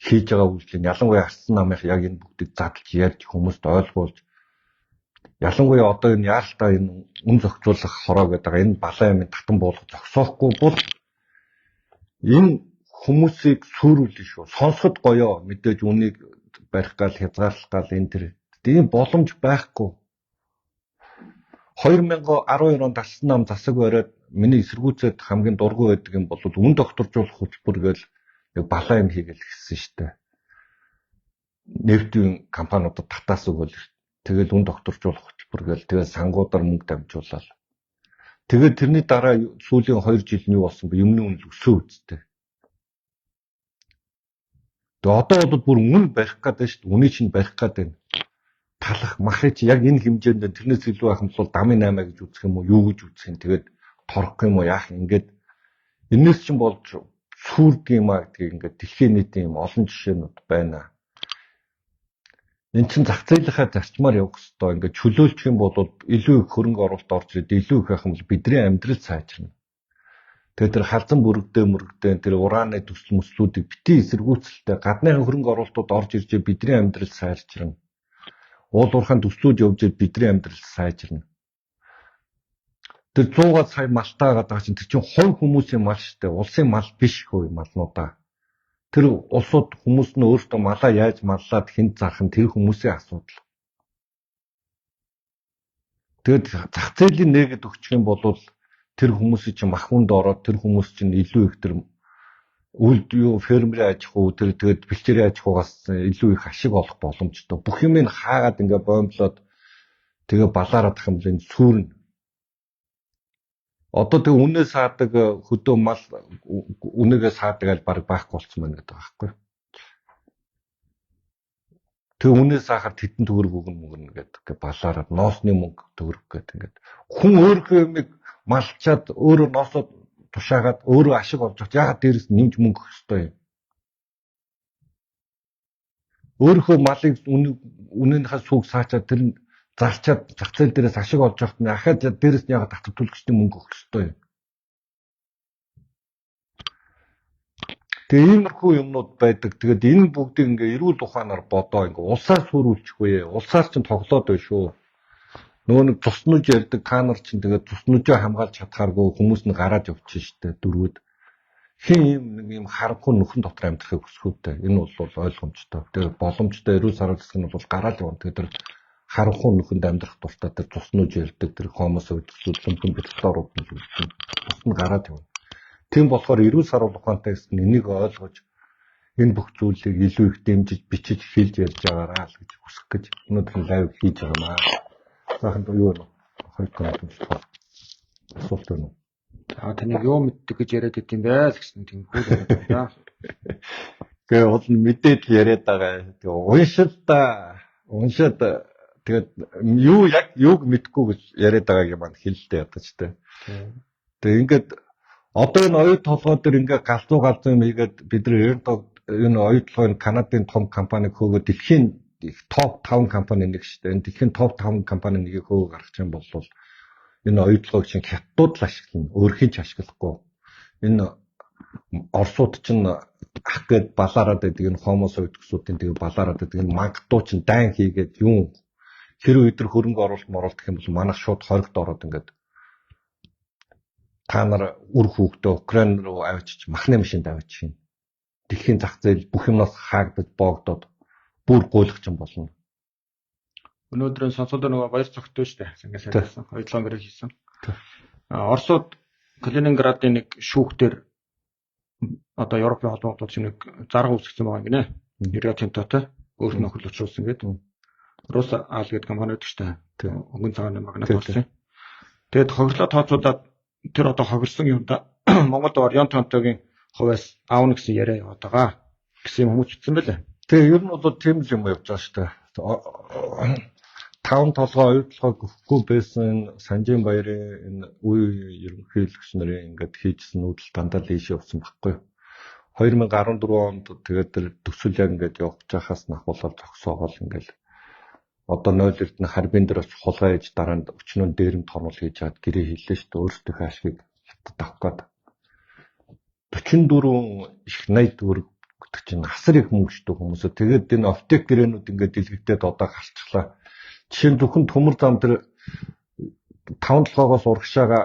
A: хийж байгаа үйлчлэл ялангуяа арсан намынх яг энэ бүгдийг задлж ярьж хүмүүст ойлгуулж ялангуяа одоо энэ яалтаа энэ үн зохицуулах хороо гэдэг энэ балан амын татан буулгах зогсоохгүй бол энэ хүмүүсийг сүрүүлнэ шүү. Сонсоход гоёо мэдээж үнийг барих гал хязгаарлах гал энэ тэр ийм боломж байхгүй. 2012 онд арсан нам засаг бариад миний эсэргүүцэд хамгийн дургүй байдаг юм бол үн докторжуулах хөтөлбөр гэж балан юм хийгээл гисэн штэ. Нефтийн компаниудад татаас өгөөл. Тэгэл үн докторжуулах хөтөлбөр гээл тэгэл сангуудаар мөнгө дамжуулаад. Тэгээд тэрний дараа сүүлийн 2 жил нь юу болсон бэ? Юмны үнэл өсөө үсттэй. Тэгээд одоо бол бүр үн барих гэдэг штэ. Үний чинь барих гэдэг. Талах махыг чи яг энэ хэмжээнд тэрнээс илүү ахын бол дамын 8 гэж үзэх юм уу? Юу гэж үзэх юм? Тэгээд торох юм уу? Яах ингээд энэс чинь болж сүрдэг юм аа гэдгийг ингээд дэлхийн нийтийн юм олон жишээнүүд байна. Энд чинь зах зээлийнхаа зарчмаар явах хэрэгтэй. Ингээд чөлөөлчих юм бол илүү их хөрөнгө оруулалт орж ирээд илүү их ахын бол бидний амьдрал сайжирна. Тэгээд тэр халзан мөрөгдөө тэр ураны төсөл мөслүүдийг битгий эсэргүүцэлтэй гадны хөрөнгө оруулалтууд орж ирж бидний амьдрал сайжирна. Уул уурхайн төслүүд явж ирээд бидний амьдрал сайжирна. Тэр 100 сая малтай байгаа чинь тэр чинь хувь хүмүүсийн мал штэ. Улсын мал биш хөө малнуудаа. Тэр улсууд хүмүүс нь өөртөө малаа яаж маллаад хэн зарах нь тэр хүмүүсийн асуудал. Тэгэд зах зээлийн нээгээд өгчих юм бол тэр хүмүүсийн чинь мах хүнд ороод тэр хүмүүс чинь илүү их тэр үлд юу фермерийн аж ахуй тэр тэгээд бэлчээрийн аж ахуйгаас илүү их ашиг олох боломжтой. Бүх юм ин хаагаад ингээ боомлоод тэгээ балаарах юм л энэ сүрнэ. Одоо тэг үнээ саадаг хөдөө мал үнэгээ саадаг аль баг байхгүй болсон байна гэдэг байгаа байхгүй. Тэг үнээ саахаар тетэн төгрөг өгнө гэдэг балаараад ноосны мөнгө төгрөг гэдэг ингээд хүн өөрийнхөө юмыг малчаад өөрөө ноосоод тушаагаад өөрөө ашиг олж авч ягаад дээрээс нэмж мөнгө өгөх ёстой юм. Өөрийнхөө малыг үнэнийхээ сүг саачаад тэр нь зарчаад зах зээл дээрээс ашиг олж авах нь ахаад дээрээс нь ягаад татвар төлөгчдийн мөнгө өгөх ёстой юм. Тэгээ иймэрхүү юмнууд байдаг. Тэгээд энэ бүгдийг ингээ эрүүл ухаанаар бодоо ингээ улсаар сүрүүлчих вэ. Улсаар чинь тоглоод байна шүү. Нөгөө нэг туснууж ярьдаг та нар чинь тэгээд туснуужаа хамгаалж чадхааргүй хүмүүс нь гараад явчихна штэ дөрвөд. Хин нэг юм харанхуй нөхөн дотор амьдрахыг хүсэхүүтэй. Энэ бол ойлгомжтой. Тэгээд боломжтой эрүүл сарвал засаг нь бол гараад явна. Тэгээд тэр харанхуй нөхөнд амьдрах дуртай тэр туснууж ярьдаг тэр хомос өвдөслүүд lumpen периодорууд нь тус нь гараад явна. Тийм болохоор эрүүл сарвал ухаантай хэсэг нь энийг ойлгож энэ бүх зүйлийг илүү их дэмжиж бичиж хэлж ярьж байгаараа л гэж хүсэх гэж өнөөдөр лайв хийж байгаа маа. Сахан юу вэ? Хоёр тоо. Асуулт байна уу?
B: Таныг юу мэддэг гэж яриад идэм бэ л гэсэн тиймгүй яриад байна.
A: Гээ бол мэдээд л яриад байгаа. Тэгээ уншаад тэгээд юу яг юуг мэдгүй гэж яриад байгааг юм хэлэлтэй ядаж тээ. Тэгээ ингээд одоо энэ оюут толгой дээр ингээ галзуу юм хийгээд бид нар энэ оюут толгойн Канадын том компаниг хөөгөө дэлхийн топ 5 компани нэг шүү дээ. Энэ дэлхийн топ 5 компани нэгийг хөөгөө гаргах юм бол энэ оюут толгойг чинь хятадууд л ашиглана. Өөрхийн ч ашиглахгүй. Энэ Оросууд чинь ах гээд балаараад байдаг энэ хомос оюутгсуудын тэгээ балаараад байдаг энэ мангадуу чинь дайн хийгээд юм хэрэг өдр хөрөнгө оруулалт гэх юм бол манайх шууд хоригт ороод ингээд та нар үр хүүхдээ Украин руу авчиж махны машинд авчиж байна. Дэлхийн зах зээл бүх юмнаас хаагдаж боогдоод бүр гуйлах юм болно.
B: Өнөөдрийн сонсоод байгаа баяр цогтой шүү дээ. Ингээд сайдсан. 2-7 гэрээ хийсэн. Оросууд Калининградын нэг шүүхтэр одоо Европын холбоотууд чинь нэг зарга үүсгэсэн байгаа юм гинэ. Рио Тинтотой өөр нөхөл учруулсан гэдэг. Рус аал гэдэг компани байдаг шүү дээ. Өнгөн цагааны магнат болсон. Тэгээд хохирлоо тооцоолаад тэр одоо хохирсон юмда Монгол Рио Тинтогийн хувьас аавна гэсэн яриа яваад байгаа гэсэн юм хүмүүс ütсэн байлаа.
A: Тэгээ ер нь бол тийм л юм явж байгаа шүү дээ. 5 толгой 2 толгой гөхгүй байсан Санжийн баярын энэ үе ерөнхийлөгч нарын ингээд хийжсэн нүүдэл дандаа л ийш явсан байхгүй. 2014 онд тэгээд тэр төсөл яг ингээд явж байхаас нахуулаад зогсоогоол ингээд одоо 0 эрдэнэ харбин дээр очиж хулгай хийж дараа нь өчнөө дээрэмд хормол хийж хаад гэрээ хийлээ шүү дээ. Өөрсдийнхөө ашгийг хятад авах гээд 44 их 80 төгрөг гэдэг чинь асар их мөнгөштэй хүмүүсээ тэгээд энэ оптик гэрээнүүд ингээд дэлгэгдээд одоо галчлаа. Жишээ нь зөвхөн төмөр зам дээр 5 толгоогоос урагшаага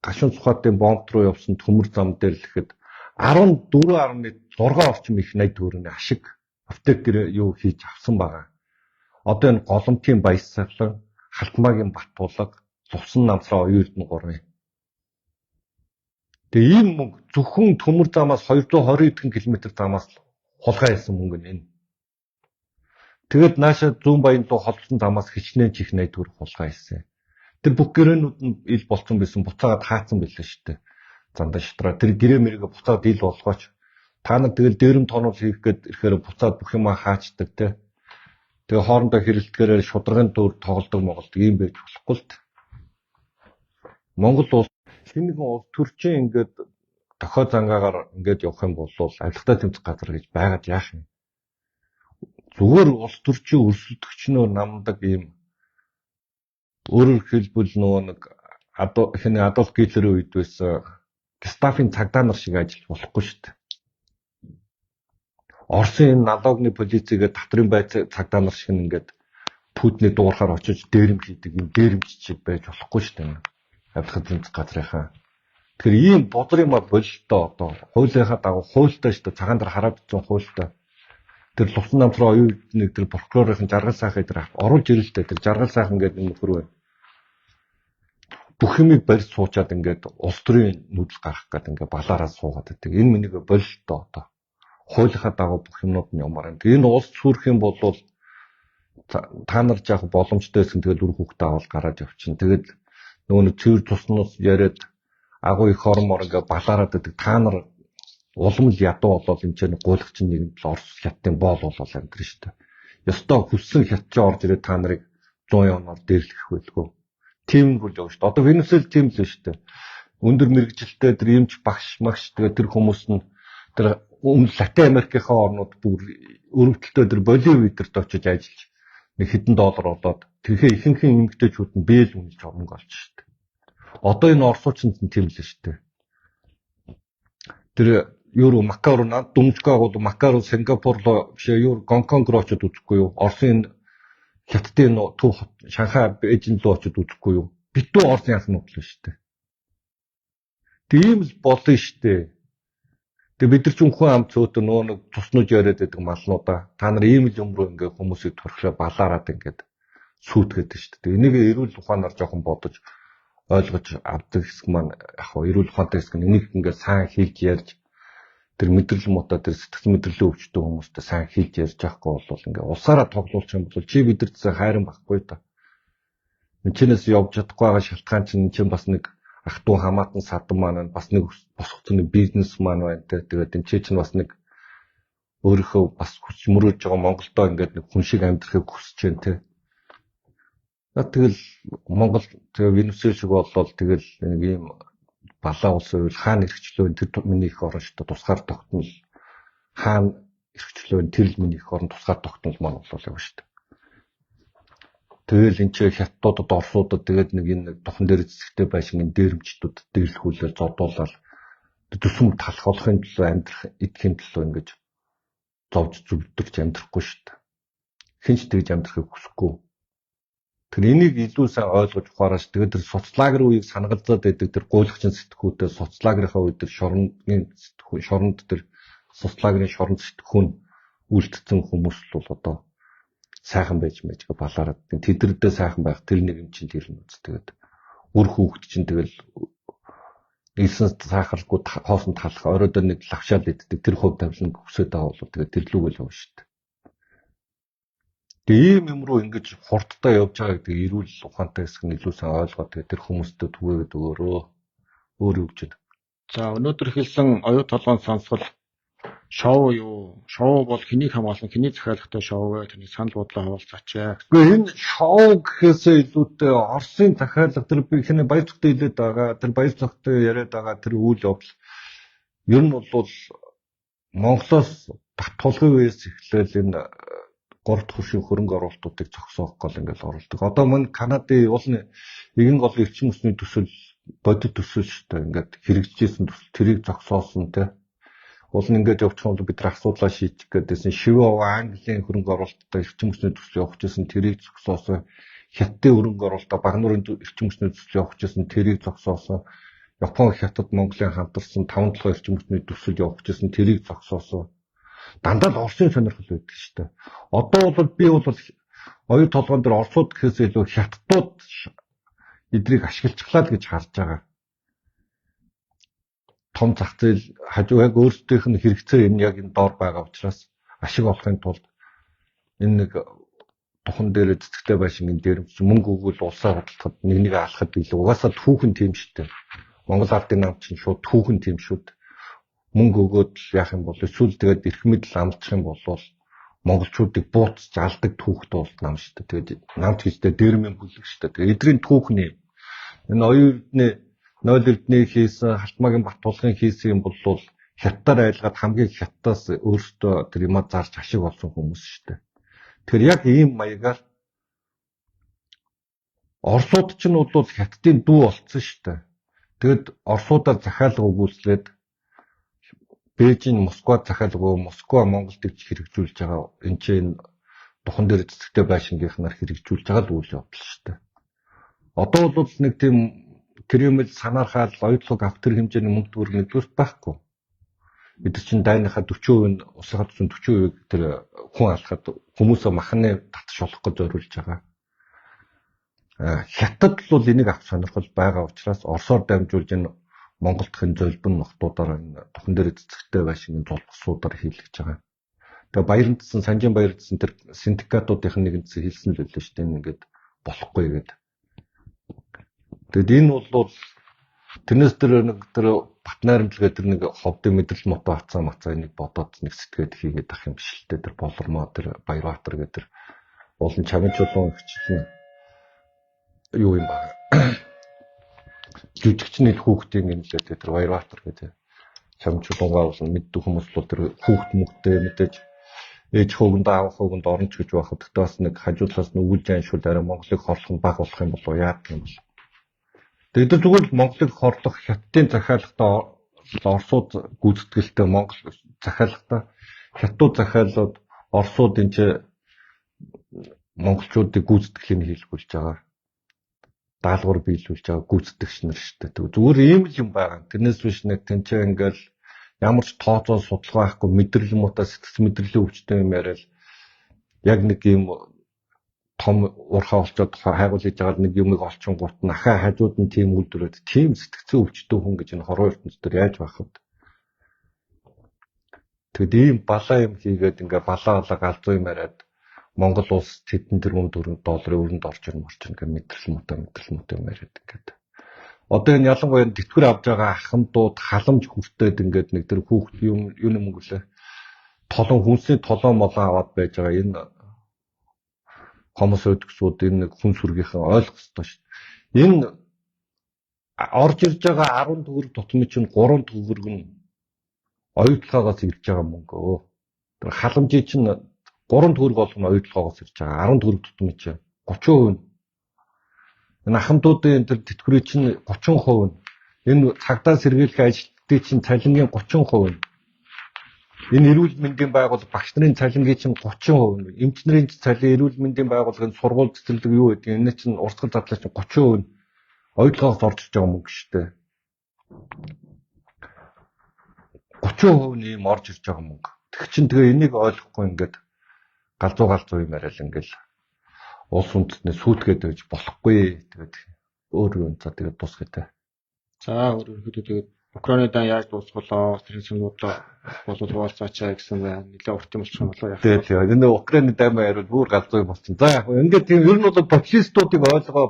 A: гашуун сухатын бомб руу явсан төмөр зам дээр л ихэд 14.6 орчим их 80 төгрөгийн ашиг оптик гэрээ юу хийж авсан байгаа. Одоо энэ голомтын баясгалан, халтмаагийн Батбулга, Лувсан намсраа оюутны 3. Тэгээ ийм мөнгө зөвхөн төмөр замаас 220 км замаас хулгай хийсэн мөнгө нь. Тэгээд нааша зүүн баян руу холбосон замаас хичнээн чих 80 төгрөг хулгай хийсэн. Тэр бүх гэрээнүүд нь ил болцсон байсан буцаагаад хаацсан байлаа шүү дээ. Зандаа шатраа тэр гэрээ мэргээ буцаад ил болгооч. Та нар тэгэл дээрэмд тонол хийх гээд ирэхээр буцаад бүх юмаа хаачдаг те. Тэгээ хоорондоо хэрэлдэхээр шударгын төр тоглодог Монголд ийм байж болохгүй л. Монгол улс шинэ нэгэн улс төрчин ингээд дохой зангаагаар ингээд явах юм бол авилгатай тэмцэх газар гэж байгаад яах юм. Зүгээр улс төрчин өрсөлдөгчнөр намдаг ийм өөрөөр хэлбэл нөгөө нэг Адольф Гитлерийн үед байсан Гестафын цагдаа нар шиг ажиллах болохгүй шүү дээ. Оросын налогны полицейгээ татрын бай цагдаа нар шиг ингээд Путиний дуурахаар очиж дээрэм хийдэг юм дээрэмччиг байж болохгүй шүү дээ. Авилгын тэмцэх газрынхаа. Тэгэхээр ийм бодлоо юм бололтой одоо хуулийнхаа дагуу хуультай шүү дээ. Цагаан дээр хараад идсэн хуультай. Тэр Лувсан намсраа оюутныг тэр прокурорын жаргал сайхан дээр оруулж ирэлтэй тэр жаргал сайхан гэдэг юм нөхөр бай. Бүх юмыг барьж суучаад ингээд улс төрийн нүүдэл гарах гэдэг ингээд балаараа суугаад байдаг. Энэ минийг бололтой одоо хуулийнхаа дагуу бүх юмнууд нь ямаар. Энэ улс сүрэх юм бол та нар жаах боломжтой гэсэн тэгэл үр хүүхдээ авал гараад явчихна. Тэгэл нөгөө цэвэр туснаас яриад агуу их хормор ингээд балаараад байдаг. Та нар улам л ядуу болол энэ ч гуйлагч нэг л Орос хятадын боол болол амьдрын шүү дээ. Ёстой хүссэн хятадч орж ирээд та нарыг 100 явнаар дээрлэх байлгүй. Тийм л явж шүү дээ. Одоо Венесуэл тийм л шүү дээ. Өндөр мэрэгжилтэй тэр эмч багш магш тэгээ тэр хүмүүс нь тэр Латин Америкийнхаа орнууд бүр өрөвдөлтөд тэр Боливид төрт очиж ажиллаж нэг хэдэн доллар олоод тэрхээ ихэнхэн эмэгтэйчүүд нь бэл үнэлж мөнгө олж шүү дээ. Одоо энэ орсуучин тийм л шүү дээ. Тэр юу Макао над дүмжгаагууд Макао Сингапур руу биш юу Гонконг руу очиж үзэхгүй юу? Оросын хятадын төв Шанхай Бээжин руу очиж үзэхгүй юу? Битүү Оросын яснууд л шүү дээ. Тийм л болно шүү дээ. Тэгээ бид нар ч хүн ам цөөтө нөө нэг туснаж яриад байдаг малнуудаа та нар ийм л юм руу ингээ хүмүүсийг төрхлөө балаарад ингээд сүйтгэдэг шүү дээ. Энийг эрүүл ухаанаар жоохон бодож ойлгож авдаг хэсэг маань яг хоо эрүүл ухаантай хэсэг нь энийг ингээ сайн хийж ярьж тэр мэдрэл муутай тэр сэтгэл мэдрэлээ өвчтөг хүмүүстэй сайн хийж ярьж байхгүй бол ингээ улсаараа тоглуулчих юм бол чи бидэртээ хайран байхгүй та. Чинээс явж чадахгүй байгаа шалтгаан чинь бас нэг ах トゥ хамаатан садан маань бас нэг босгоцны бизнес маань байна те. Тэгээд энэ чинь бас нэг өөрийнхөө бас хүч мөрөөж байгаа Монголдоо ингээд нэг хүн шиг амьдрахыг хүсэж байна те. Тэгэл Монгол тэгээ Венесуэл шиг боллоо тэгэл нэг ийм балаа улс байвал хаана эрхчлөө тэр миний их орон шүү дээ тусгаар тогтнол хаана эрхчлөө тэр миний их орон тусгаар тогтнол маань боллоо явна шүү дээ. Тэгэл энэ ч хятадуудад орсуудад тэгээд нэг энэ тухан дээр зэсгтэй байшин энэ дээрэмчдүүд дээрлэхүүлэл зодуулаад төсөм талхуулахын төлөө амьдрах эдхийн төлөө ингэж зовж зүвдэрч амьдрахгүй шүү дээ. Хинч тэгж амьдрахыг хүсэхгүй. Тэр энийг илүү сайн ойлгож ухаараас тэгээд тэр соцлагер үеийг санагалзаад байдаг тэр гуйлагчин сэтгхүүтэй соцлагерийнхаа үед тэр шоронд тэр соцлагерын шоронд сэтгхүүн үлдсэн хүмүүс л бол одоо сайхан байж мэйжгээ балаараад тэдрдээ сайхан байх тэр нэг юм чинь тэр нь үз. Тэгээд үр хүүхэд чинь тэгэл илсэн сахаргүй хоосон талах оройдоо нэг лавшаал иддэг тэр хөв тавилан өсөд байгаа бол тэгээд тэрлүүгэл явна шүү дээ. Тэгээ ийм юм руу ингэж хурдтай явж байгаа гэдэг эрүүл ухаантай хэсэг нь илүү сайн ойлгоод тэгээд тэр хүмүүстээ түгээгээд өөрөө өөр юу гэж байна.
B: За өнөөдөр хэлсэн оюу толгойн сонсгол шоу юу? Шоу бол хэнийг хамгаалсан, хэний захиалгатай шоу вэ? Таны санал бодлоо хуваалцаач.
A: Гэхдээ энэ шоу гэхээсээ илүүтэй Оросын захиалга тэр би хэний баяр цогтой хэлээд байгаа. Тэр баяр цогтой яриад байгаа тэр үйл явдал ер нь бол Монголоос татхуулгын үеэс эхлээл энэ 3 дахь хүршийн хөрөнгө оруулалтуудыг зогсоох гол ингээл оролдог. Одоо мань Канадын уулын нэгэн гол эрчим хүчний төсөл бодит төсөл шүү дээ. Ингээд хэрэгжижсэн төсөл тэрийг зогсоосон те. Уул нь ингээд явчихсан бол бид нар асуудлаа шийдэх гэдээсэн шивээ Английн хөрөнгө оруулалттай эрчим хүчний төсөл явах гэсэн тэрийг зогсоосон. Хятадын хөрөнгө оруулалтаа Багнуурын эрчим хүчний төсөл явах гэсэн тэрийг зогсоосон. Япон Хятад Монголын хамтарсан 5 толгой эрчим хүчний төсөл явах гэсэн тэрийг зогсоосон. Дандаа л Оросын сонирхол байдаг шүү дээ. Одоо бол би бол оюу толгойн дээр Оросууд гэхээс илүү Хятадууд эдрийг ашиглацглаа гэж харж байгаа. Том зах зээл хажуу яг өөрсдийнх нь хэрэгцээ энэ яг энэ доор байгаа учраас ашиг олохын тулд энэ нэг тухан дээр цэцэгтэй байшингийн дээрмч мөнгө өгвөл улсаа худалдахад нэг алхахад илүү угаасаа түүхэн тийм шүү дээ. Монгол ардын нам чинь шууд түүхэн тийм шүү дээ. Мөнгө өгөөд яах юм бол эсвэл тэгээд эрх мэдэл амлчих юм бол монголчуудыг бууцж алдаг түүхтэй бол нам шүү дээ. Тэгээд намт хийхдээ дэрмийн бүлэг шүү дээ. Тэгээд эдрийн түүх нь энэ оюутны 0 эрдний хийсэн Халтмаагийн Баттуулгын хийсэн юм бол хятадаар айлгаад хамгийн хятадаас өөртөө тэр юмаа зарж ашиг олсон хүмүүс шүү дээ. Тэгэхээр яг ийм маягаар Оросууд ч нь бол хятадын дүү болцсон шүү дээ. Тэгэд Оросуудаар захиалга өгүүлээд Бээжин Москва захиалга Москва Монголд хэрэгжүүлж байгаа энэ чинь духан дээр цэцэгтэй байшингийнхнаар хэрэгжүүлж байгаа л үйл явдал шүү дээ. Одоо бол нэг тийм тэрэмэл санаархаал оюутлог авах тэр хэмжээний мөнгө төгрөг нэгдүгээр байхгүй. Бид чинь дайныхаа 40% усгаад 40% тэр хүн алхахад хүмүүсээ махны татж болох гэж зориулж байгаа. Хятад бол энийг авах сонирхол байгаа учраас Оросоор дамжуулж энэ Монголдхын золбин нотуудаар энэ тухан дээр цэцэгтэй байшингийн зулбсуудаар хийлгэж байгаа. Тэгээ баярандсан Санжин баярандсан тэр синдикатуудын нэгэнцээ хэлсэн л байлаа шүү дээ. Ингээд болохгүй гэдэг. Тэгэд энэ бол тэрнээс тэр бат найрамдлагаа тэр нэг ховдын мэдрэл мото хацаа мацаа энийг бодоод нэг сэтгээд хийгээд ах юм биш л дээ. Тэр болормоо тэр Баярбаатар гэдэг тэр уулын чамчуулан хичээл юу юм бэ? Жүжигчний хүүхдийн юм лээ тэр Баярбаатар гэдэг чамчуулангаа бол мэддэг хүмүүс бол тэр хүүхд мөхтэй мэдээж ээж хөвгөнд аав хөвгөнд оронч гэж байхад тэгтээ бас нэг хажуудлаас нь үгүүлж аншуул арай Монголыг хорлох нь баг болох юм болов яах юм бол. Тэгээд зүгээр л Монголыг хорлох хятадын захиалгатай Оросууд гүйцэтгэлтэй Монгол захиалгатай хятад захиалууд Оросууд энэ монголчуудыг гүйцэтгэлийг хийлгүүлж байгаа. Даалгавар биелүүлж байгаа гүйцэтгэгч нар шүү дээ. Зүгээр ийм л юм байгаа. Тэрнээс биш нэг тэнцээ ингээл ямар ч тооцоо судалгаа байхгүй мэдрэл муутай сэтгэл мэдрэлийн өвчтөн юм яриад яг нэг юм том уурхаа олцоод хайгуул хийж байгаа нэг юмыг олчингууд нахаа хажууд нь тийм үйлдвэрээд тийм сэтгцэн өвчтөн хүн гэж энэ хорвоо ертөнцийн яаж байх вэ? Тэгэд ийм балаа юм хийгээд ингээ балаа галзуу юм яриад Монгол улс тэдэн тэрбум $4 өрөнд орж ирнэ ингээ мэдрэл муутай юм яриад ингээд. Одоо энэ ялангуяа тэтгэр авж байгаа ахмадууд халамж хүртээд ингээд нэг тэр хүүхд юм мөнгөлээ. Толон хүнсний толон молоо аваад байж байгаа энэ хомос өдгсүүд энэ нэг хүн сүргийнхэн ойлгох ёстой шүү дээ. Энэ орж ирж байгаа 10 төгрөг тутмын чинь 3 төгрөг нь оюутлогоос ирж байгаа мөнгөө. Тэр халамжийн чинь 3 төгрөг болгоно оюутлогоос ирж байгаа 10 төгрөг тутмын чинь 30%. Энэ ахмадуудын тэр тэтгэврийн чинь 30%. Энэ цагдаа сэргийлэх ажилтны чинь цалингийн 30%. Энэ эрүүл мэндийн байгууллага багш нарын цалингийн чинь 30%. Эмч нарын цалин эрүүл мэндийн байгууллагын сургууль цэцэрлэг юу гэдэг энэ чинь урсгал задлаа чинь 30%. Оюутлогоос орж ирж байгаа мөнгө шүү дээ. 30% нь ийм орж ирж байгаа мөнгө. Тэг чин тэгээ энийг ойлгохгүй ингээд галзуу юм яриад ингээл улс үндэстнээ сүйтгэхэд байж болохгүй. Тэгээд өөр юм за тэгээд дуусгая.
B: За өөрөөр тэгээд Украины дан яаж дуусголоо тэр зүйлүүдээ болов хуваалцаачаа гэсэн байна. Нэлээд урт юм болчих юм болоо яах вэ?
A: Тэгээд энэ Украины даймаа ярил бүр галзуу болсон. За яг ингээд тийм ер нь бол популистуудыг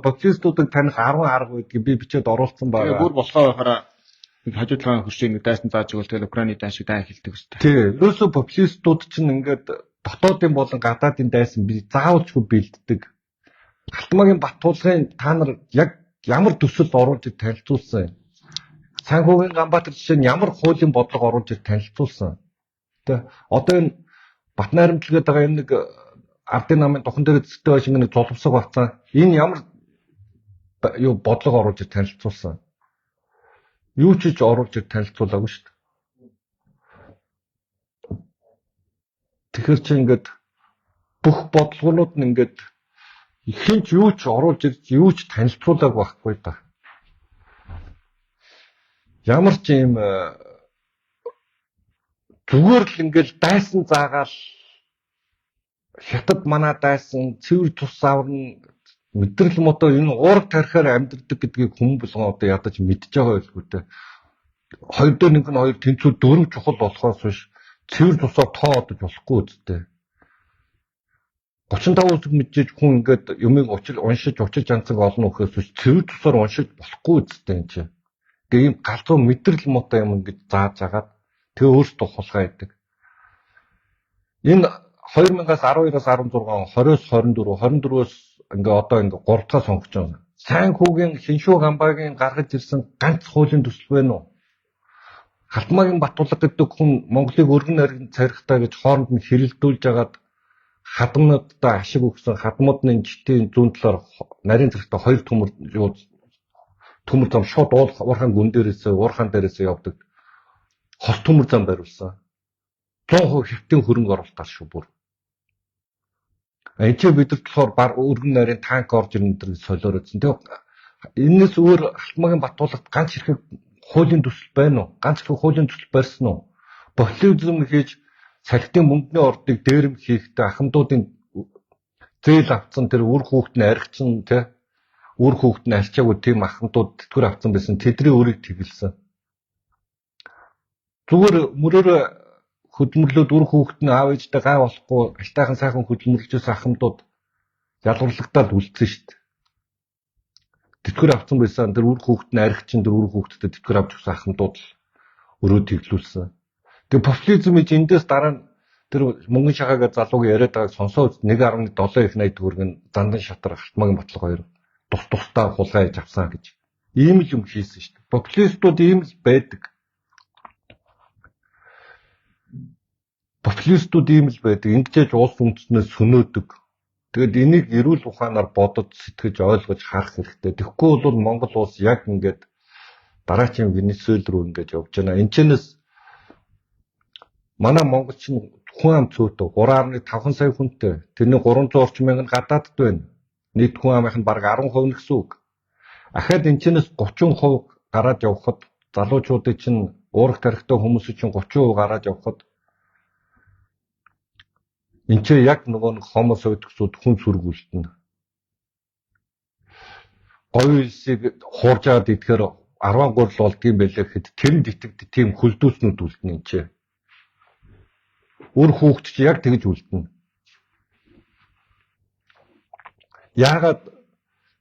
A: популистуудыг таних 10 арга байдгийг би бичээд оруулсан байгаа.
B: Тэгээд бүр болохоо байхаараа нэг хажуудлагын хөршийг нэг дайсан зааж өгвөл тэгээд Украины дан шиг дан хэлдэг үстэй.
A: Тийм. Ерөөсөө популистууд чинь ингээд дотоодын болон гадаадын дайсан би заавалчгүй бэлддэг. Халтмаагийн Баттуулгын та нар яг ямар төсөл оруулж танилцуулсан юм? Санхүүгийн Ганбаатар жишээ нь ямар хуулийн бодлого оруулж танилцуулсан. Тэ одоо энэ Бат найрамдлагад байгаа энэ нэг ардын намын духан дээр зүйтэй байшин нэг золовсог бацаа. Энэ ямар юу бодлого оруулж танилцуулсан. Юу ч оруулж танилцуулаагүй шүү дээ. Тэгэхээр чи ингээд бүх бодлогонууд нь ингээд ихэнч юу ч оруулж ирж юу ч танилцуулаагүй байхгүй да. Ямар ч юм зүгээр л ингээл дайсан заагаал хятад манаа дайсан цэвэр тус аварна мэдрэл мото энэ уурга тарихаар амьдрдаг гэдгийг хүмүүс болгон одоо ядаж мэдж байгаа байлгүй те. Хоёр дээр нэг нь хоёр тэнцүү дөрөв чухал болохоос биш цэвэр тусаар тоо одож болохгүй үстэй. 35 үсэг мэдээж хүн ингээд юмыг уншиж анцаг олно гэхээс биш цэвэр тусаар уншиж болохгүй үстэй энэ чинь. Тэгээ ийм галзуу мэдрэл мото юм ингэж зааж агаад тэгээ өөртөө хулгай идэг. Энэ 2012-аас 16, 20-оос 24, 24-өөс ингээ одоо ингээ 3 дахь сонгож байна. Сайн хүүгийн Хиншүү Гамбагийн гаргаж ирсэн ганц хуулийн төсөл байна уу? Халтмаагийн Баттуулга гэдэг хүн Монголыг өргөн найрагт царихтаа гэж хооронд нь хэрэлдүүлж агаад хадмуудаа ашиг өгсөн хадмуудны житийн зүүн талаар нарийн зэрэгтээ хоёр төмөр зам шууд уурхаан гүн дээрээс явдаг. Хос төмөр зам бариулсан. 100% хэвтийн хөрөнгө оруулалтаар шүү бүр. Энд чинь бид нар болохоор өргөн найрын танк орж ирнэ гэдэг солиородсон. Тэгээ энэс өөр Халтмаагийн Баттуулгад ганц хэрэг хуулийн төсөл байна уу? Ганц хэрэг хуулийн төсөл барьсан уу? Популизм хийж салхитын мөнгөний ордыг дээрэм хийхдээ ахмадуудын зээл авцсан тэр үр хүүхэд нь аригчин те үр хүүхэд нь арчаагүй тийм ахмадууд тэтгэр авцсан байсан. Тэдний өрийг тэгэлсэн. Зүгээр мөрөөрөө хөдөлмөрлөөд үр хүүхэд нь аав ээжтэй гай болохгүй альтайхан сайхан хөдөлмөрлөжсэн ахмадууд ялгарлагдаад үлдсэн шүү дээ. Тэтгэр авцсан байсан тэр үр хүүхэд нь аригчин тэр үр хүүхэдтэй тэтгэр авч өгсөн ахмадууд л өрөө тэглүүлсэн. Тэгээ популизм гэж эндээс дараа нь тэр мөнгөн шахаагаа залууг яриад байгааг сонсоод 1.7 их 80 төгрөгийн зандан шатар Халтмаагийн Баттуулга хоёр тусдаа хулгай хийж авсан гэж. Ийм л юм хийсэн шүү дээ. Популистууд ийм л байдаг. Популистууд ийм л байдаг. Ингэж улс үндэстнээс сүнөөдөг. Тэгэд энийг эрүүл ухаанаар бодож сэтгэж ойлгож харах хэрэгтэй. Тэгэхгүй бол Монгол улс яг ингээд дараачийн Венесуэл рүү ингэж явж байна. Энэчнээс манай Монгол чинь хүн ам цөөтэй 3.5 сая хүнтэй. Тэрний 300 орчим мянган гадаадд байна. Нийт хүн амынх нь бараг 10% гэсэн үг. Ахаад энэчнээс 30% гараад явхад залуучуудын чинь уурах тарихтай хүмүүсийн чинь 30% гараад явхад энэ чинь яг нөгөө нэг хомо соёдгсууд хүн сүргүүлтэн. Говь илсийг хууржаад идэхээр 10 гурил болдгийм байлээ гэхэд тэрэнд итгэдэг тийм хөлдөөснүүд үлдэн энэ чинь. Үр хүүхэд чи яг тэгж үлдэнэ. Яагаад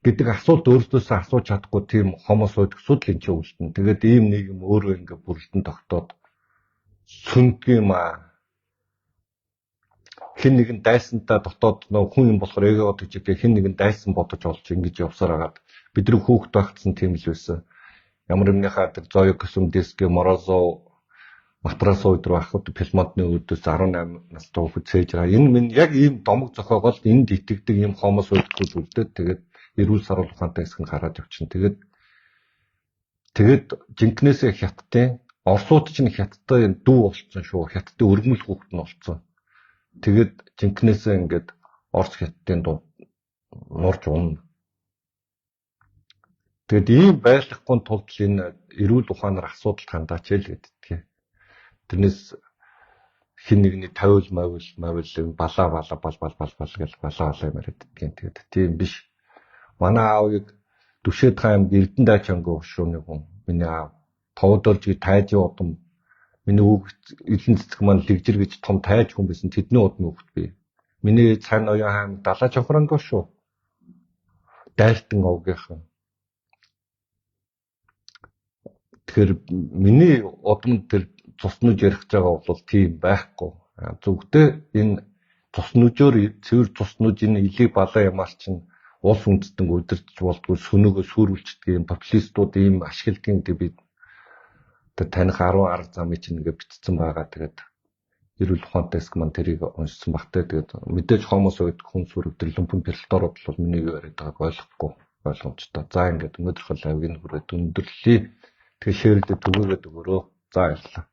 A: гэдэг асуулт өөрсдөөсөө асууж чадахгүй тийм хомо соёдгсууд л энэ чинь үлдэнэ. Тэгээд ийм нэг юм өөрөө ингээ бүрэлдэн тогтоод сүндэг юм аа. Хин нэгэн дайсантаа дотоод нөө хүн юм болохоор эго гэж хин нэгэн дайсан бодож олж ингэж явсаар хагаад бидний хүүхэд багтсан тийм л байсан. Ямар юмныхаа тэр зоё көсөм диск Морозов Матрасов өдр байхад Пелмонтны өдөөс 18 настай хүүхэд цээж байгаа. Энэ минь яг ийм домог зохиогоол энд итгэдэг ийм хомос өдгүүд үлдээд тэгээд эрүүл саруул ухаантай хэсэг нь гараад явчихна. Тэгээд жинкнээсээ хятадын Оросууд чинь хятадтай дүү болцсон шүү. Хятадын өргөмөл хүүхэд нь болцсон. Тэгээд жинкнээсээ ингээд Орос хятадын дуу нурж унна. Тэгэд ийм байрлахгүй тулд энэ эрүүл ухаанаар асуудал хандаач л гэдэг. Тэрнээс хин нэгний тавил мавил балаа гэж балаа юм яриад гэдгийг. Тэгээд тийм биш. Манай аавыг Түшээд хаан Эрдэнэ Чанга ушууны хүн. Миний аав товдолж тайжи удам миний үг эзэн цэцэг маань лэгжир гэж том тайж хүн байсан. Тэдний удмын хүүхэд би. Миний цайн оюун хаан далаа чанхранг шүү. Дайлтан овгийнхан. Тэгэхээр миний удманд тэр цуснууж ярих байгаа бол тийм байхгүй. Зөвхөн энэ цуснуужоор цэвэр цуснууж энэ илийг балаа ямаар чинь улс үндэстэн удирдах болдгоо сүнөөгөө сүрүүлчдэг юм популистууд ийм ашигладаг гэдэг би таних 10 арга замыг чинь ингээд бичсэн байгаа. Тэгээд эрүүл ухаантай хэсэг маань тэрийг уншсан багтай. Тэгээд мэдээж хомос гэдэг хүн сүрэг тэр lumpen перлторууд бол миний юу яриад байгааг ойлгохгүй ойлгомжтой. За ингээд өнөөдрийнхөө лайвыг хүрээд өндөрлөе. Тэгээд шеэрлдэ түгээгээд өгөрөө. За баярлалаа.